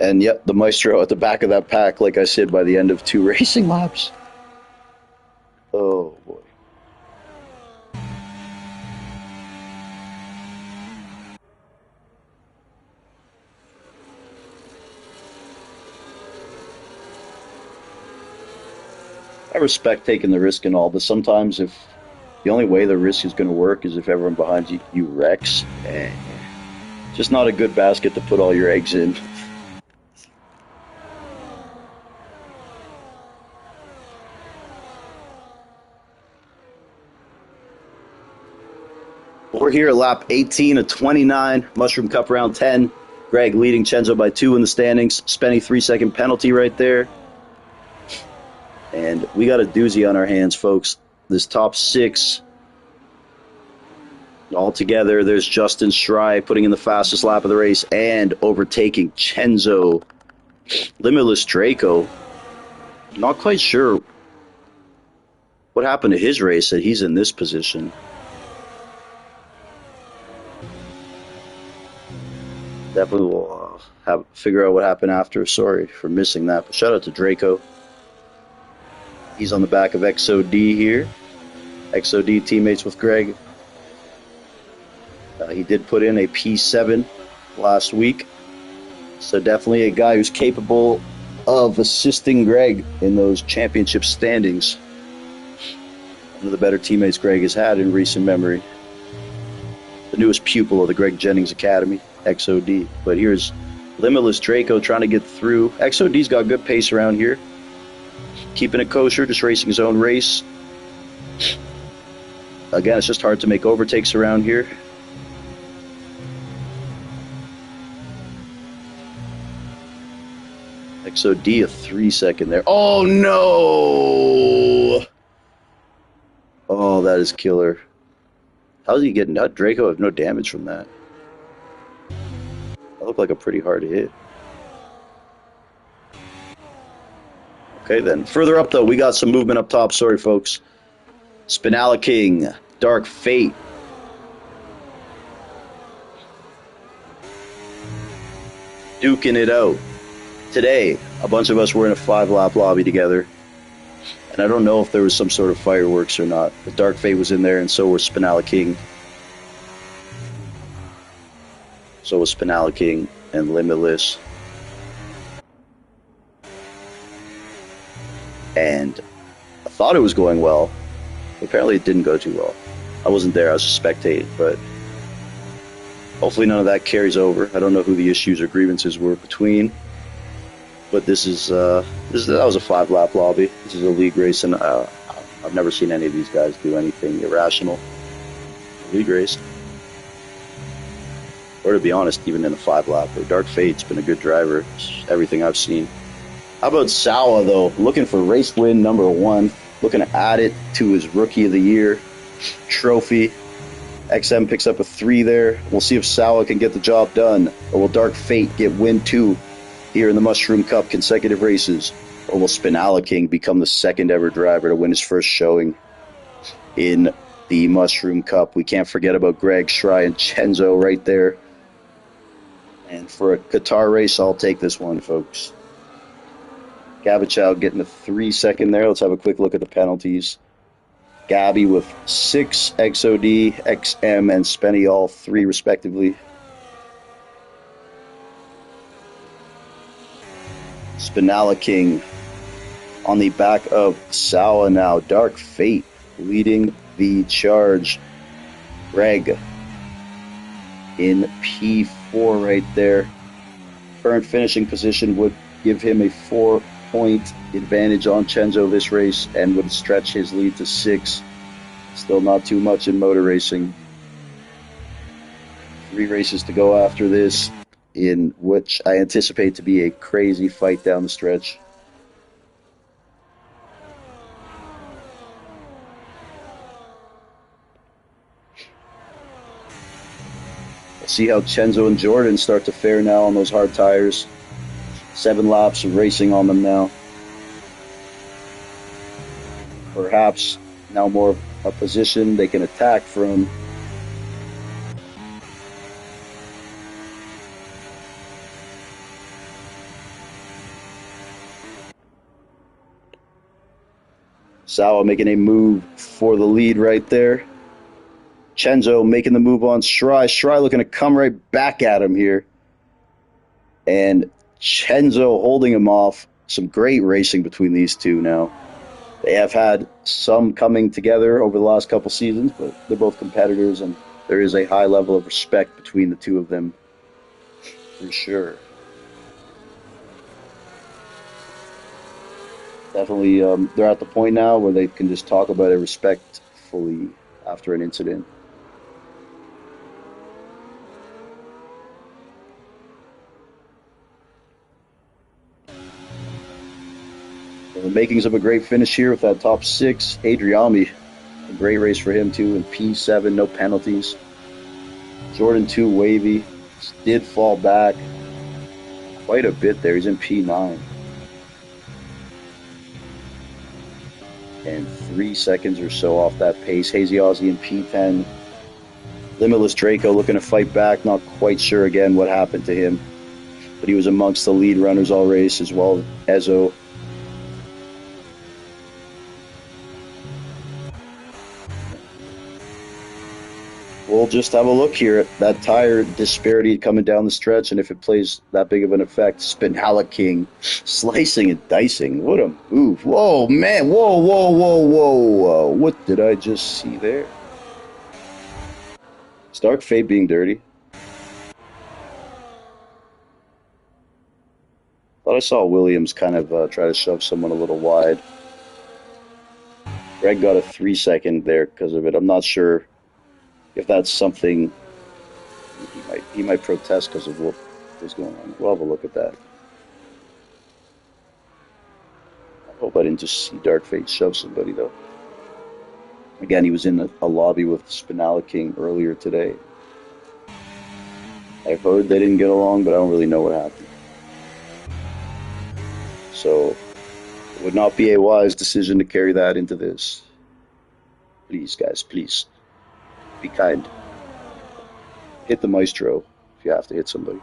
And yep, the Maestro at the back of that pack, like I said, by the end of 2 racing laps. Oh, boy. I respect taking the risk and all, but sometimes if the only way the risk is going to work is if everyone behind you wrecks, just not a good basket to put all your eggs in. We're here at lap 18 of 29, Mushroom Cup round 10. Greg leading Chenzo by 2 in the standings. Spenny 3-second penalty right there. And we got a doozy on our hands, folks. This top 6 all together. There's Justin Schrei putting in the fastest lap of the race and overtaking Chenzo. Limitless Draco. Not quite sure what happened to his race that he's in this position. Definitely will figure out what happened after. Sorry for missing that. But shout out to Draco. He's on the back of XOD here. XOD teammates with Greg. He did put in a P7 last week. So definitely a guy who's capable of assisting Greg in those championship standings. One of the better teammates Greg has had in recent memory. The newest pupil of the Greg Jennings Academy, XOD. But here's Limitless Draco trying to get through. XOD's got good pace around here. Keeping it kosher, just racing his own race. Again, it's just hard to make overtakes around here. XOD a 3-second there. Oh no! Oh, that is killer. How's he getting out? Draco have no damage from that. That looked like a pretty hard hit. Okay, then. Further up, though, we got some movement up top. Sorry, folks. Spinala King, Dark Fate. Duking it out. Today, a bunch of us were in a 5-lap lobby together. And I don't know if there was some sort of fireworks or not. But Dark Fate was in there, and so was Spinala King. So was Spinala King and Limitless. And I thought it was going well. Apparently it didn't go too well. I wasn't there, I was spectating, but hopefully none of that carries over. I don't know who the issues or grievances were between. But that was a 5-lap lobby. This is a league race, and I've never seen any of these guys do anything irrational. League race. Or to be honest, even in a 5-lapper. Dark Fate's been a good driver. Everything I've seen. How about Sawa, though? Looking for race win number 1. Looking to add it to his Rookie of the Year trophy. XM picks up a 3 there. We'll see if Sawa can get the job done. Or will Dark Fate get win 2 here in the Mushroom Cup consecutive races? Or will Spinala King become the second ever driver to win his first showing in the Mushroom Cup? We can't forget about Greg, Schrei, and Chenzo right there. And for a Qatar race, I'll take this one, folks. Gabichow getting a 3-second there. Let's have a quick look at the penalties. Gabby with 6, XOD, XM, and Spenny all 3 respectively. Spinala King on the back of Sawa now. Dark Fate leading the charge. Greg in P4 right there. Current finishing position would give him a 4-point advantage on Chenzo this race and would stretch his lead to 6. Still not too much in motor racing. 3 races to go after this, in which I anticipate to be a crazy fight down the stretch. We'll see how Chenzo and Jordan start to fare now on those hard tires. 7 laps of racing on them now. Perhaps now more of a position they can attack from. Sawa making a move for the lead right there. Chenzo making the move on Schrei. Schrei looking to come right back at him here. And Chenzo holding him off. Some great racing between these two now. They have had some coming together over the last couple seasons, but they're both competitors, and there is a high level of respect between the two of them, for sure. Definitely, they're at the point now where they can just talk about it respectfully after an incident. The makings of a great finish here with that top 6. Adriami, a great race for him too in P7, no penalties. Jordan 2 wavy, did fall back quite a bit there. He's in P9. And 3 seconds or so off that pace. Hazy Aussie in P10. Limitless Draco looking to fight back. Not quite sure again what happened to him. But he was amongst the lead runners all race as well as Ezo. We'll just have a look here at that tire disparity coming down the stretch, and if it plays that big of an effect. Spinella King slicing and dicing. What a move. Whoa, man. Whoa, whoa, whoa, whoa. What did I just see there? Stark Fate being dirty. Thought I saw Williams kind of try to shove someone a little wide. Greg got a 3-second there because of it. I'm not sure if that's something he might protest because of what was going on. We'll have a look at that. I hope I didn't just see Dark Fate shove somebody, though. Again, he was in a lobby with Spinella King earlier today. I've heard they didn't get along, but I don't really know what happened. So, it would not be a wise decision to carry that into this. Please, guys, please. Be kind. Hit the maestro if you have to hit somebody.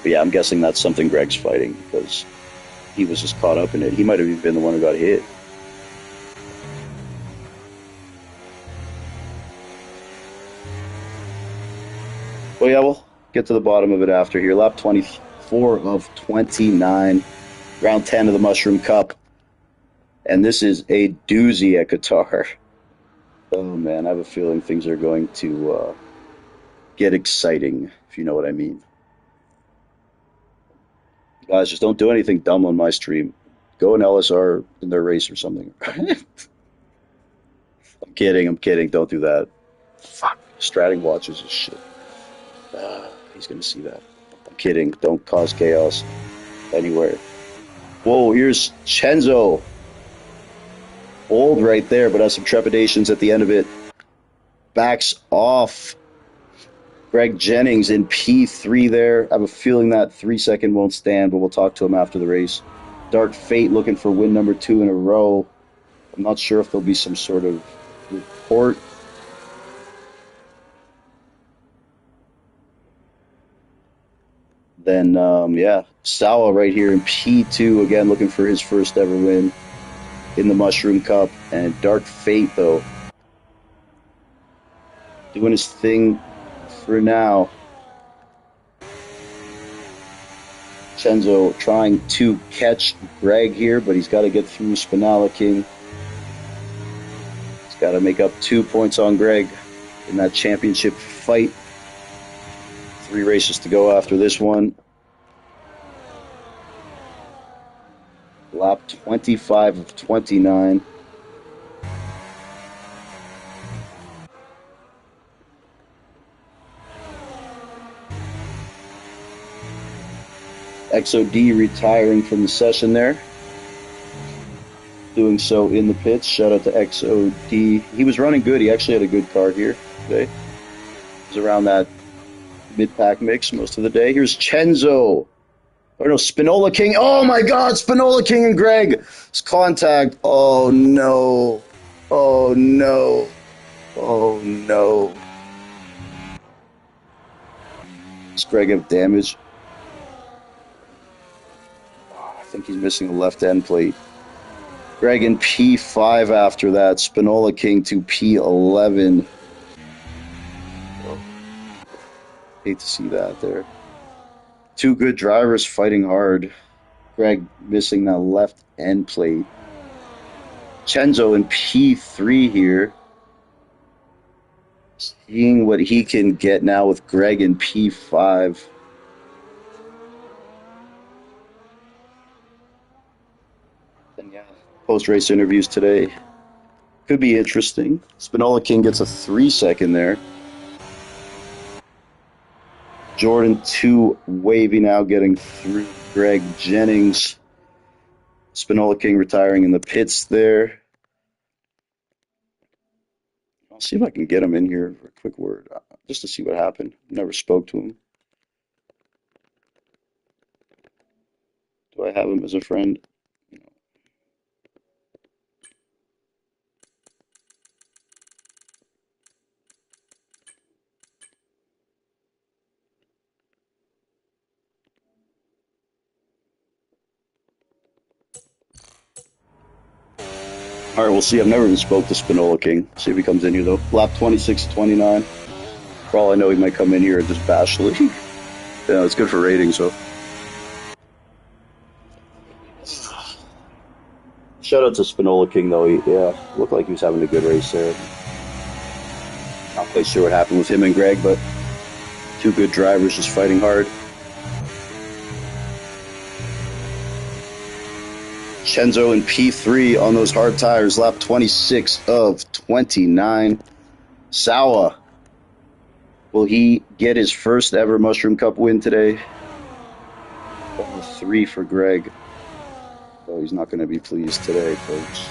But yeah, I'm guessing that's something Greg's fighting because he was just caught up in it. He might have even been the one who got hit. Well, yeah, we'll get to the bottom of it after here. Lap 24 of 29. Round 10 of the Mushroom Cup. And this is a doozy at QATAR. Oh, man, I have a feeling things are going to get exciting, if you know what I mean. Guys, just don't do anything dumb on my stream. Go in LSR in their race or something. I'm kidding. Don't do that. Fuck. Stratting watches is shit. He's going to see that. I'm kidding. Don't cause chaos anywhere. Whoa, here's Chenzo. Old right there, but has some trepidations at the end of it. Backs off. Greg Jennings in P3 there. I have a feeling that 3-second won't stand, but we'll talk to him after the race. Dark Fate looking for win number 2 in a row. I'm not sure if there'll be some sort of report. Then, yeah, Sawa right here in P2, again looking for his first ever win in the Mushroom Cup. And Dark Fate, though, doing his thing for now. Chenzo trying to catch Greg here, but he's got to get through Spinella King. He's got to make up 2 points on Greg in that championship fight. 3 races to go after this one. Lap 25 of 29. XOD retiring from the session there. Doing so in the pits. Shout out to XOD. He was running good. He actually had a good car here today. He was around that mid-pack mix most of the day. Here's Chenzo. Or no, Spinola King. Oh my God, Spinola King and Greg. It's contact. Oh no. Oh no. Oh no. Does Greg have damage? I think he's missing the left end plate. Greg in P5 after that. Spinola King to P11. Oh, hate to see that there. Two good drivers fighting hard. Greg missing that left end plate. Chenzo in P3 here. Seeing what he can get now with Greg in P5. And yeah, post-race interviews today. Could be interesting. Spinola King gets a 3-second there. Jordan 2 wavy now getting through Greg Jennings. Spinola King retiring in the pits there. I'll see if I can get him in here for a quick word, just to see what happened. Never spoke to him. Do I have him as a friend? No. All right, we'll see. I've never even spoke to Spinola King. See if he comes in here, though. Lap 26-29. For all I know, he might come in here and just bash the league. Yeah, it's good for ratings, so. Shout out to Spinola King, though. Yeah, looked like he was having a good race there. Not quite sure what happened with him and Greg, but two good drivers just fighting hard. Chenzo in P3 on those hard tires, lap 26 of 29. Sawa, will he get his first ever Mushroom Cup win today? 3 for Greg. Oh, he's not going to be pleased today, folks.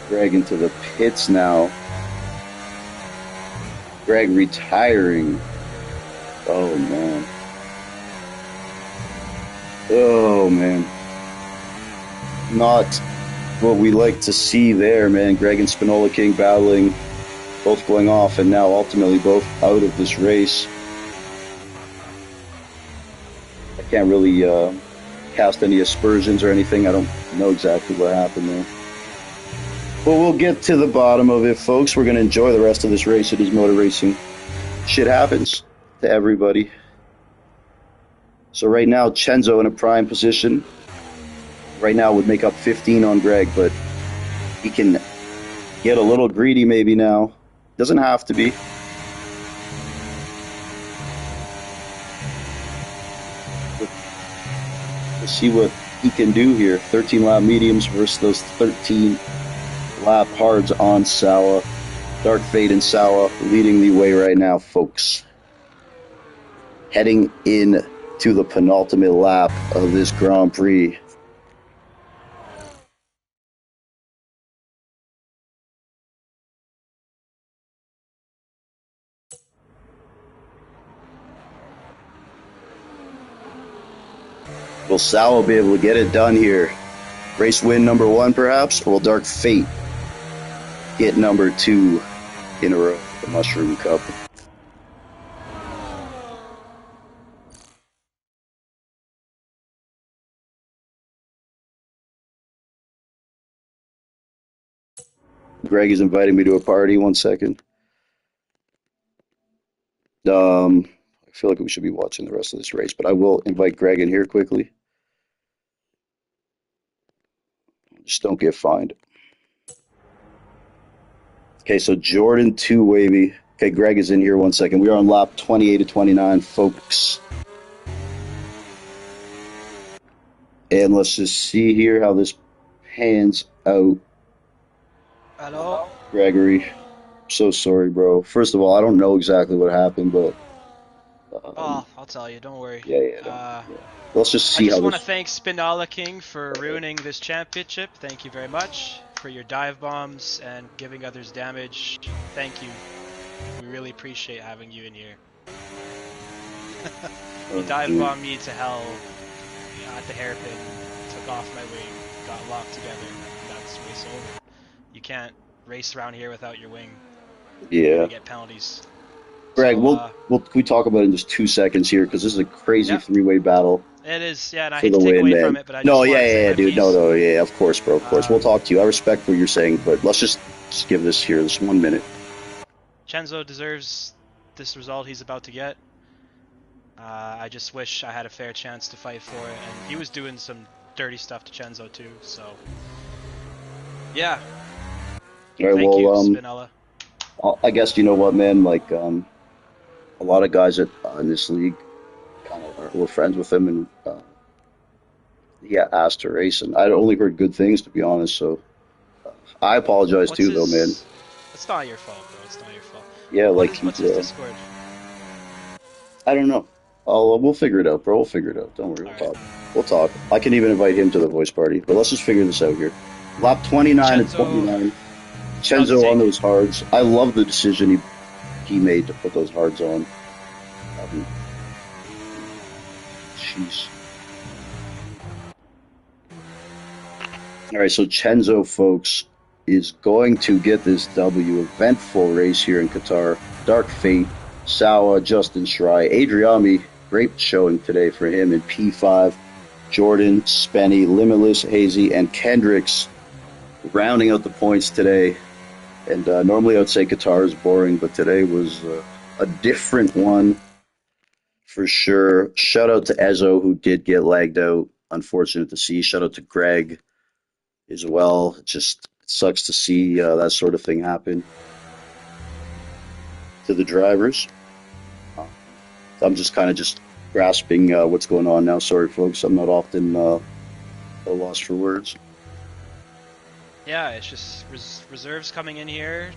Greg into the pits now. Greg retiring. Oh, man. Oh, man. Not what we like to see there, man. Greg and Spinola King battling, both going off, and now ultimately both out of this race. I can't really cast any aspersions or anything. I don't know exactly what happened there. But we'll get to the bottom of it, folks. We're going to enjoy the rest of this race. It is motor racing. Shit happens to everybody. So right now, Chenzo in a prime position. Right now would make up 15 on Greg, but he can get a little greedy maybe now. Doesn't have to be. We'll see what he can do here. 13 lap mediums versus those 13 lap hards on Sawa. Dark Fate and Sawa leading the way right now, folks. Heading in to the penultimate lap of this Grand Prix. Will Sawa be able to get it done here? Race win number 1, perhaps? Or will Dark Fate get number 2 in a row, the Mushroom Cup? Greg is inviting me to a party. 1 second. I feel like we should be watching the rest of this race, but I will invite Greg in here quickly. Just don't get fined. Okay, so Jordan 2 wavy. Okay, Greg is in here. 1 second. We are on lap 28 to 29, folks. And let's just see here how this pans out. Hello? Gregory, so sorry, bro. First of all, I don't know exactly what happened, but... I'll tell you, don't worry. Yeah. Let's just see I just how want to thank Spinola King for ruining this championship. Thank you very much for your dive bombs and giving others damage. Thank you. We really appreciate having you in here. You dive bombed me to hell at the hairpin, took off my wing, got locked together, and that's race over. You can't race around here without your wing. Yeah. You're gonna get penalties. Greg, So can we talk about it in just 2 seconds here because this is a crazy yeah, three-way battle it is. Yeah, and I for hate the to take win, away man. from it, but I No, just yeah, wanted to say yeah, yeah, my dude. No, piece. no, yeah, of course, bro, of course. We'll Um, talk to you. I respect what you're saying, but let's just give this here, this 1 minute. Chenzo deserves this result he's about to get. I just wish I had a fair chance to fight for it, and he was doing some dirty stuff to Chenzo too. So yeah, All right, thank you, well, Spinella. I guess you know what, man. Like, a lot of guys in this league kind of were friends with him, and he asked to race, and I only heard good things, to be honest. So I apologize What's too, though, man. his? It's not your fault, bro. It's not your fault. Yeah, What like is? he, What's his Discord? I don't know. We'll figure it out, bro. We'll figure it out. Don't worry. All We'll right, talk. We'll talk. I can even invite him to the voice party, but let's just figure this out here. Lap 29 and Chenzo. 29. How's it Chenzo on take? those hards. I love the decision he made to put those hards on. Um, Jeez. All right, so Chenzo, folks, is going to get this W. Eventful race here in Qatar. Dark Fate, Sawa, Justin Schrei, Adriami, great showing today for him in P5. Jordan, Spenny, Limitless, Hazy, and Kendricks rounding out the points today. And normally I would say Qatar is boring, but today was a different one for sure. Shout out to Ezo, who did get lagged out. Unfortunate to see. Shout out to Greg as well. It just sucks to see that sort of thing happen to the drivers. Um, I'm just kind of just grasping what's going on now. Sorry, folks. I'm not often at a loss for words. Yeah, it's just reserves coming in here,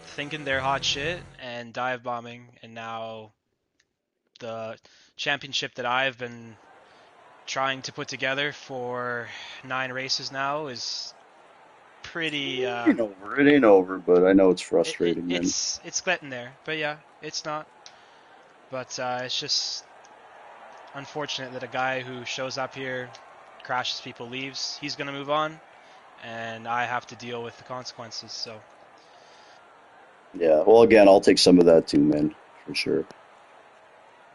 thinking they're hot shit and dive bombing, and now the championship that I've been trying to put together for 9 races now is pretty. It ain't over, but I know it's It, it, frustrating, man. it's getting there, but yeah, it's not. But it's just unfortunate that a guy who shows up here, crashes people, leaves. He's gonna move on, and I have to deal with the consequences. So Yeah. Well, again, I'll take some of that too, man, for sure.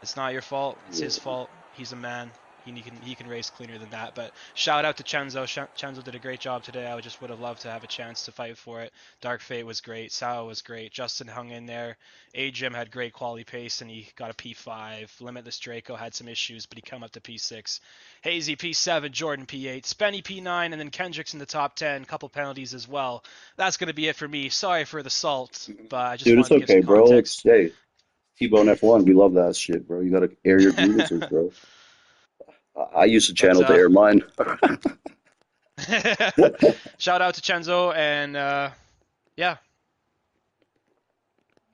it's not your fault. It's his Yeah. fault. He's a man. He can race cleaner than that. But shout out to Chenzo. Chenzo did a great job today. I just would have loved to have a chance to fight for it. Dark Fate was great. Sao was great. Justin hung in there. Ajim had great quality pace and he got a P5. Limitless Draco had some issues, but he come up to P6. Hazy P7, Jordan P8, Spenny P9, and then Kendricks in the top 10. Couple penalties as well. That's gonna be it for me. Sorry for the salt, but I just Dude, it's wanted to give okay, some bro. context. It's hey, T-Bone F1. We love that shit, bro. You gotta air your grievances, bro. I use the But channel to air mine. shout out to Chenzo and yeah,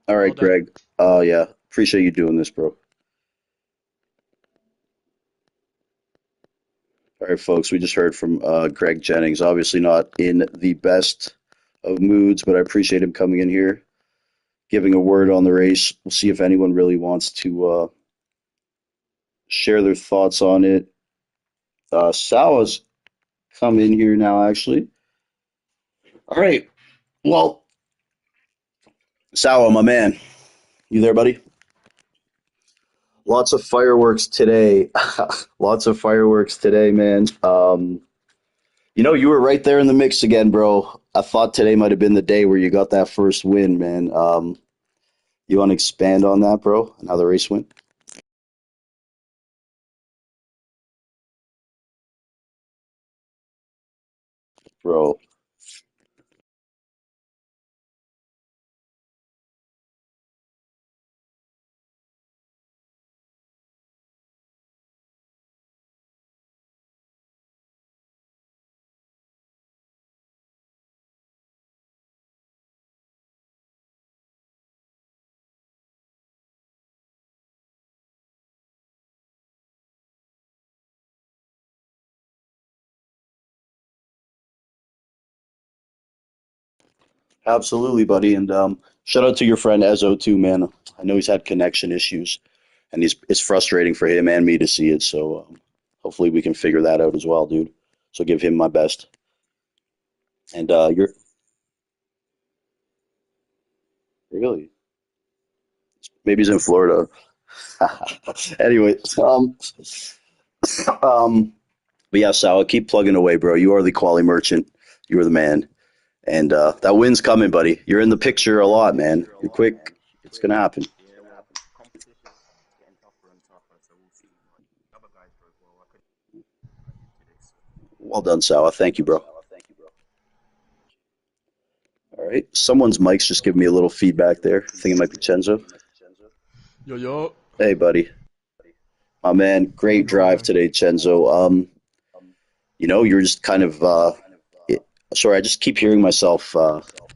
All well right, done. Greg. Yeah, appreciate you doing this, bro. All right, folks. We just heard from Greg Jennings. Obviously, not in the best of moods, but I appreciate him coming in here, giving a word on the race. We'll see if anyone really wants to share their thoughts on it. Sal's come in here now, actually. All right. Well, Sal, my man, you there, buddy? Lots of fireworks today. Lots of fireworks today, man. You were right there in the mix again, bro. I thought today might have been the day where you got that first win, man. You want to expand on that, bro, and how the race went? Bro, absolutely, buddy. And shout out to your friend Ezo too, man. I know he's had connection issues, and it's frustrating for him and me to see it. So hopefully we can figure that out as well, dude. So give him my best. And you're really Maybe he's in Florida. Anyway, um, but yeah, Sal, keep plugging away, bro. You are the quality merchant. You are the man. And that win's coming, buddy. You're in the picture a lot, man. You're quick. It's gonna happen. Well done, Sal. Thank you, bro. All right. Someone's mic's just giving me a little feedback there. I think it might be Chenzo. Yo, yo. Hey, buddy. My man, How's great it going, drive man? today, Chenzo. You're just kind of it, sorry, I just keep hearing myself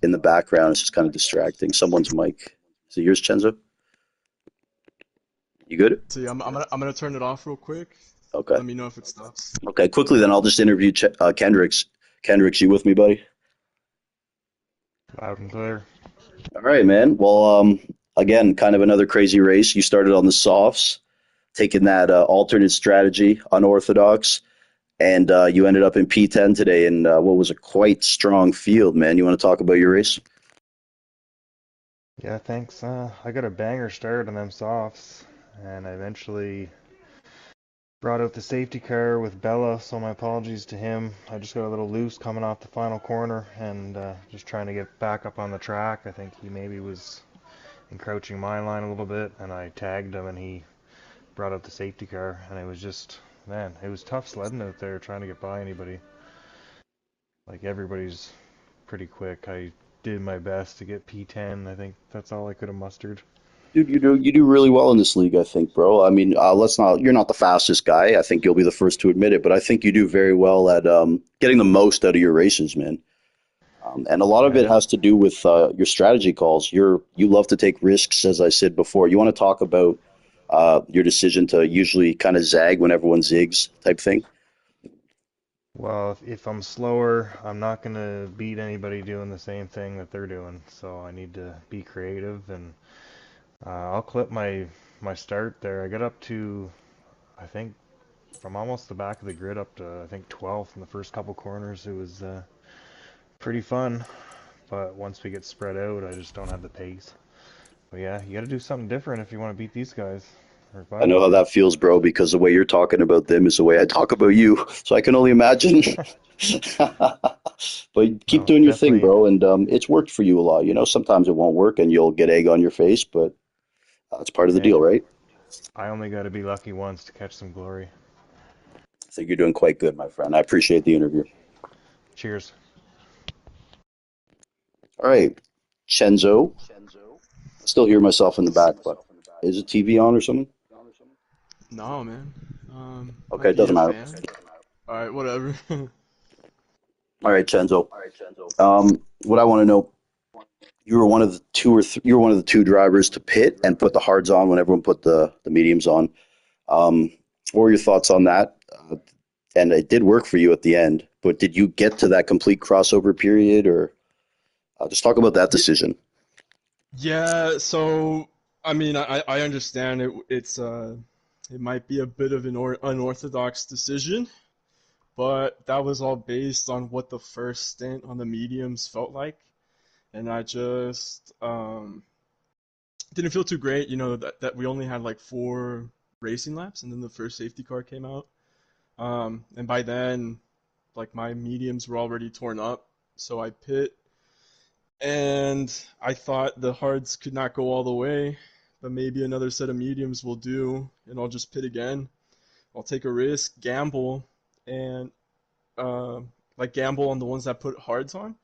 in the background. It's just kind of distracting. Someone's mic. Is it yours, Chenzo? You good? See, I'm gonna turn it off real quick. Okay. Let me know if it stops. Okay, quickly then I'll just interview Kendricks. Kendricks, you with me, buddy? Loud and clear. All right, man. Well, again, kind of another crazy race. You started on the softs, taking that alternate strategy, unorthodox, and you ended up in P10 today in what was a quite strong field, man. You want to talk about your race? Yeah, thanks. I got a banger start on them softs, and I eventually brought out the safety car with Bella, so my apologies to him. I just got a little loose coming off the final corner and just trying to get back up on the track. I think he maybe was encroaching my line a little bit, and I tagged him, and he brought out the safety car, and it was just, man, it was tough sledding out there trying to get by anybody. Like everybody's pretty quick. I did my best to get P10. I think that's all I could have mustered. Dude, you do really well in this league, I think, bro. I mean, let's not. You're not the fastest guy. I think you'll be the first to admit it, but I think you do very well at getting the most out of your races, man. And a lot of it Yeah. has to do with your strategy calls. You love to take risks, as I said before. You want to talk about your decision to usually kind of zag when everyone zigs, type thing. Well, if I'm slower, I'm not gonna beat anybody doing the same thing that they're doing. So I need to be creative, and I'll clip my start there. I got up to, I think, from almost the back of the grid up to I think 12th in the first couple corners. It was pretty fun, but once we get spread out, I just don't have the pace. But yeah, you got to do something different if you want to beat these guys, or if I I know want how to. that feels, bro, because the way you're talking about them is the way I talk about you. So I can only imagine. But keep No, doing your thing, definitely. bro, and it's worked for you a lot. Sometimes it won't work and you'll get egg on your face, but it's part of the Hey, deal, right? I only got to be lucky once to catch some glory. I think you're doing quite good, my friend. I appreciate the interview. Cheers. All right, Chenzo. I still hear myself in the back, but is the TV on or something? No, man. Okay, Might it be doesn't a matter. fan. All right, whatever. All right, Chenzo. What I want to know, you were one of the two drivers to pit and put the hards on when everyone put the mediums on. What were your thoughts on that? And it did work for you at the end, but did you get to that complete crossover period, or just talk about that Ye- decision? Yeah, so I mean, I understand it might be a bit of an unorthodox decision, but that was all based on what the first stint on the mediums felt like, and I just didn't feel too great, that we only had like 4 racing laps, and then the first safety car came out. And by then, like my mediums were already torn up, so I pit, and I thought the hards could not go all the way, but maybe another set of mediums will do, and I'll just pit again. I'll take a risk, gamble, and uh, like gamble on the ones that put hards on,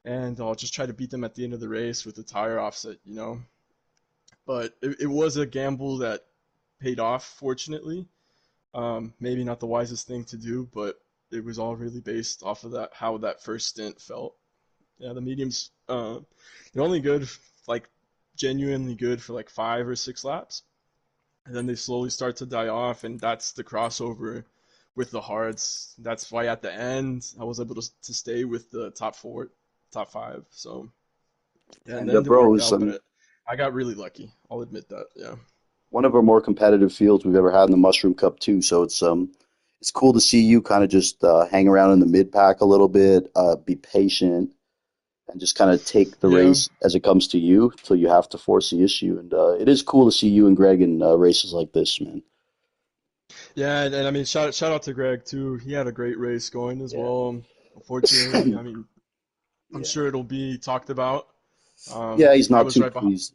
and I'll just try to beat them at the end of the race with the tire offset. But it was a gamble that paid off, fortunately. Maybe not the wisest thing to do, but it was all really based off of that how that first stint felt. Yeah, the mediums they're only good, like genuinely good for like 5 or 6 laps, and then they slowly start to die off, and that's the crossover with the hards. That's why at the end I was able to stay with the top 4, top 5. So yeah, in And the end it worked bros, out, but I got really lucky. I'll admit that. Yeah. one of our more competitive fields we've ever had in the Mushroom Cup too. So it's cool to see you kind of just hang around in the mid pack a little bit, be patient, and just kind of take the Yeah. race as it comes to you till you have to force the issue. And it is cool to see you and Greg in races like this, man. Yeah, and I mean, shout out to Greg too. He had a great race going as Yeah. well. Unfortunately, I mean, I'm Yeah. sure it'll be talked about. Yeah, he's I not was too right behind. pleased.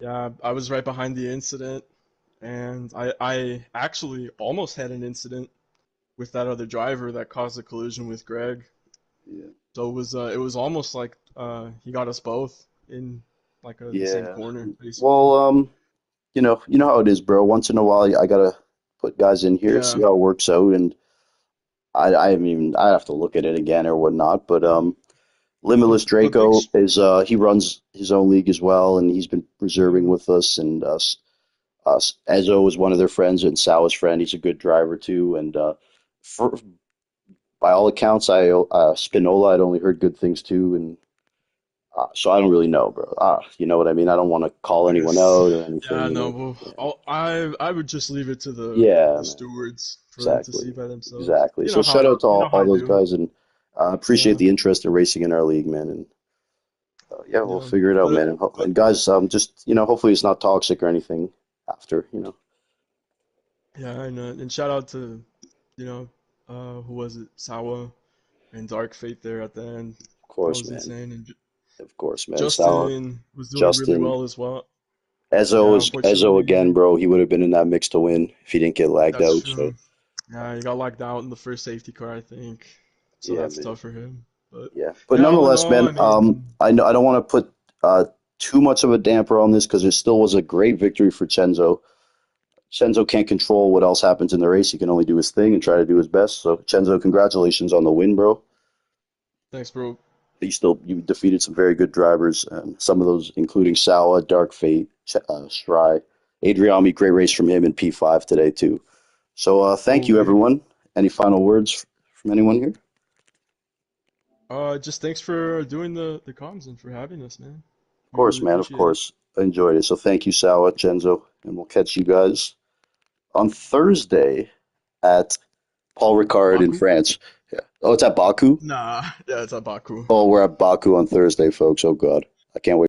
Yeah, I was right behind the incident, and I actually almost had an incident with that other driver that caused a collision with Greg. Yeah. So it was almost like he got us both in like the same Yeah. corner, basically. Well, you know how it is, bro. Once in a while, I gotta put guys in here, see Yeah, how it works out, and I have to look at it again or whatnot. But Limitless but big Draco is he runs his own league as well, and he's been reserving yeah. with us. And Ezo is one of their friends, and Sal's friend. He's a good driver too. And for, by all accounts, I Spinola. I'd only heard good things too, and so I don't really know, bro. You know what I mean? I don't want to call I anyone guess. out or Yeah, anything. no. Well, Yeah, I would just leave it to yeah, the man. stewards for them to Exactly. see by themselves. Exactly. So shout out to You know how all I those do. guys and appreciate Yeah, the interest in racing in our league, man. And yeah, we'll yeah. figure it out, man. But And guys, just hopefully it's not toxic or anything after. yeah, and shout out to you know who was it? Sawa and Dark Fate there at the end. Of That course, was man. insane. And Of course, man. Sour, Justin was doing really Justin, well as well. Ezo Yeah, is Ezo unfortunately, again, bro. He would have been in that mix to win if he didn't get lagged that's out. So true. Yeah, he got locked out in the first safety car, I think. So yeah, that's man. tough for him. But Yeah, but yeah, all in nonetheless, all, man. I mean, I know I don't want to put too much of a damper on this because it still was a great victory for Chenzo. Chenzo can't control what else happens in the race. He can only do his thing and try to do his best. So, Chenzo, congratulations on the win, bro. thanks, bro. You defeated some very good drivers, and some of those including Sawa, Dark Fate, Stry, Adriami. Great race from him in P5 today too. So, thank you, Okay. everyone. Any final words from anyone here? Just thanks for doing the comms and for having us, man. Of We course, really man. Of appreciate it. course. I enjoyed it. So, thank you, Sawa, Chenzo, and we'll catch you guys on Thursday at Paul Ricard in Baku? France. Yeah. Oh, it's at Baku? Nah, yeah, it's at Baku. Oh, we're at Baku on Thursday, folks. Oh, God. I can't wait.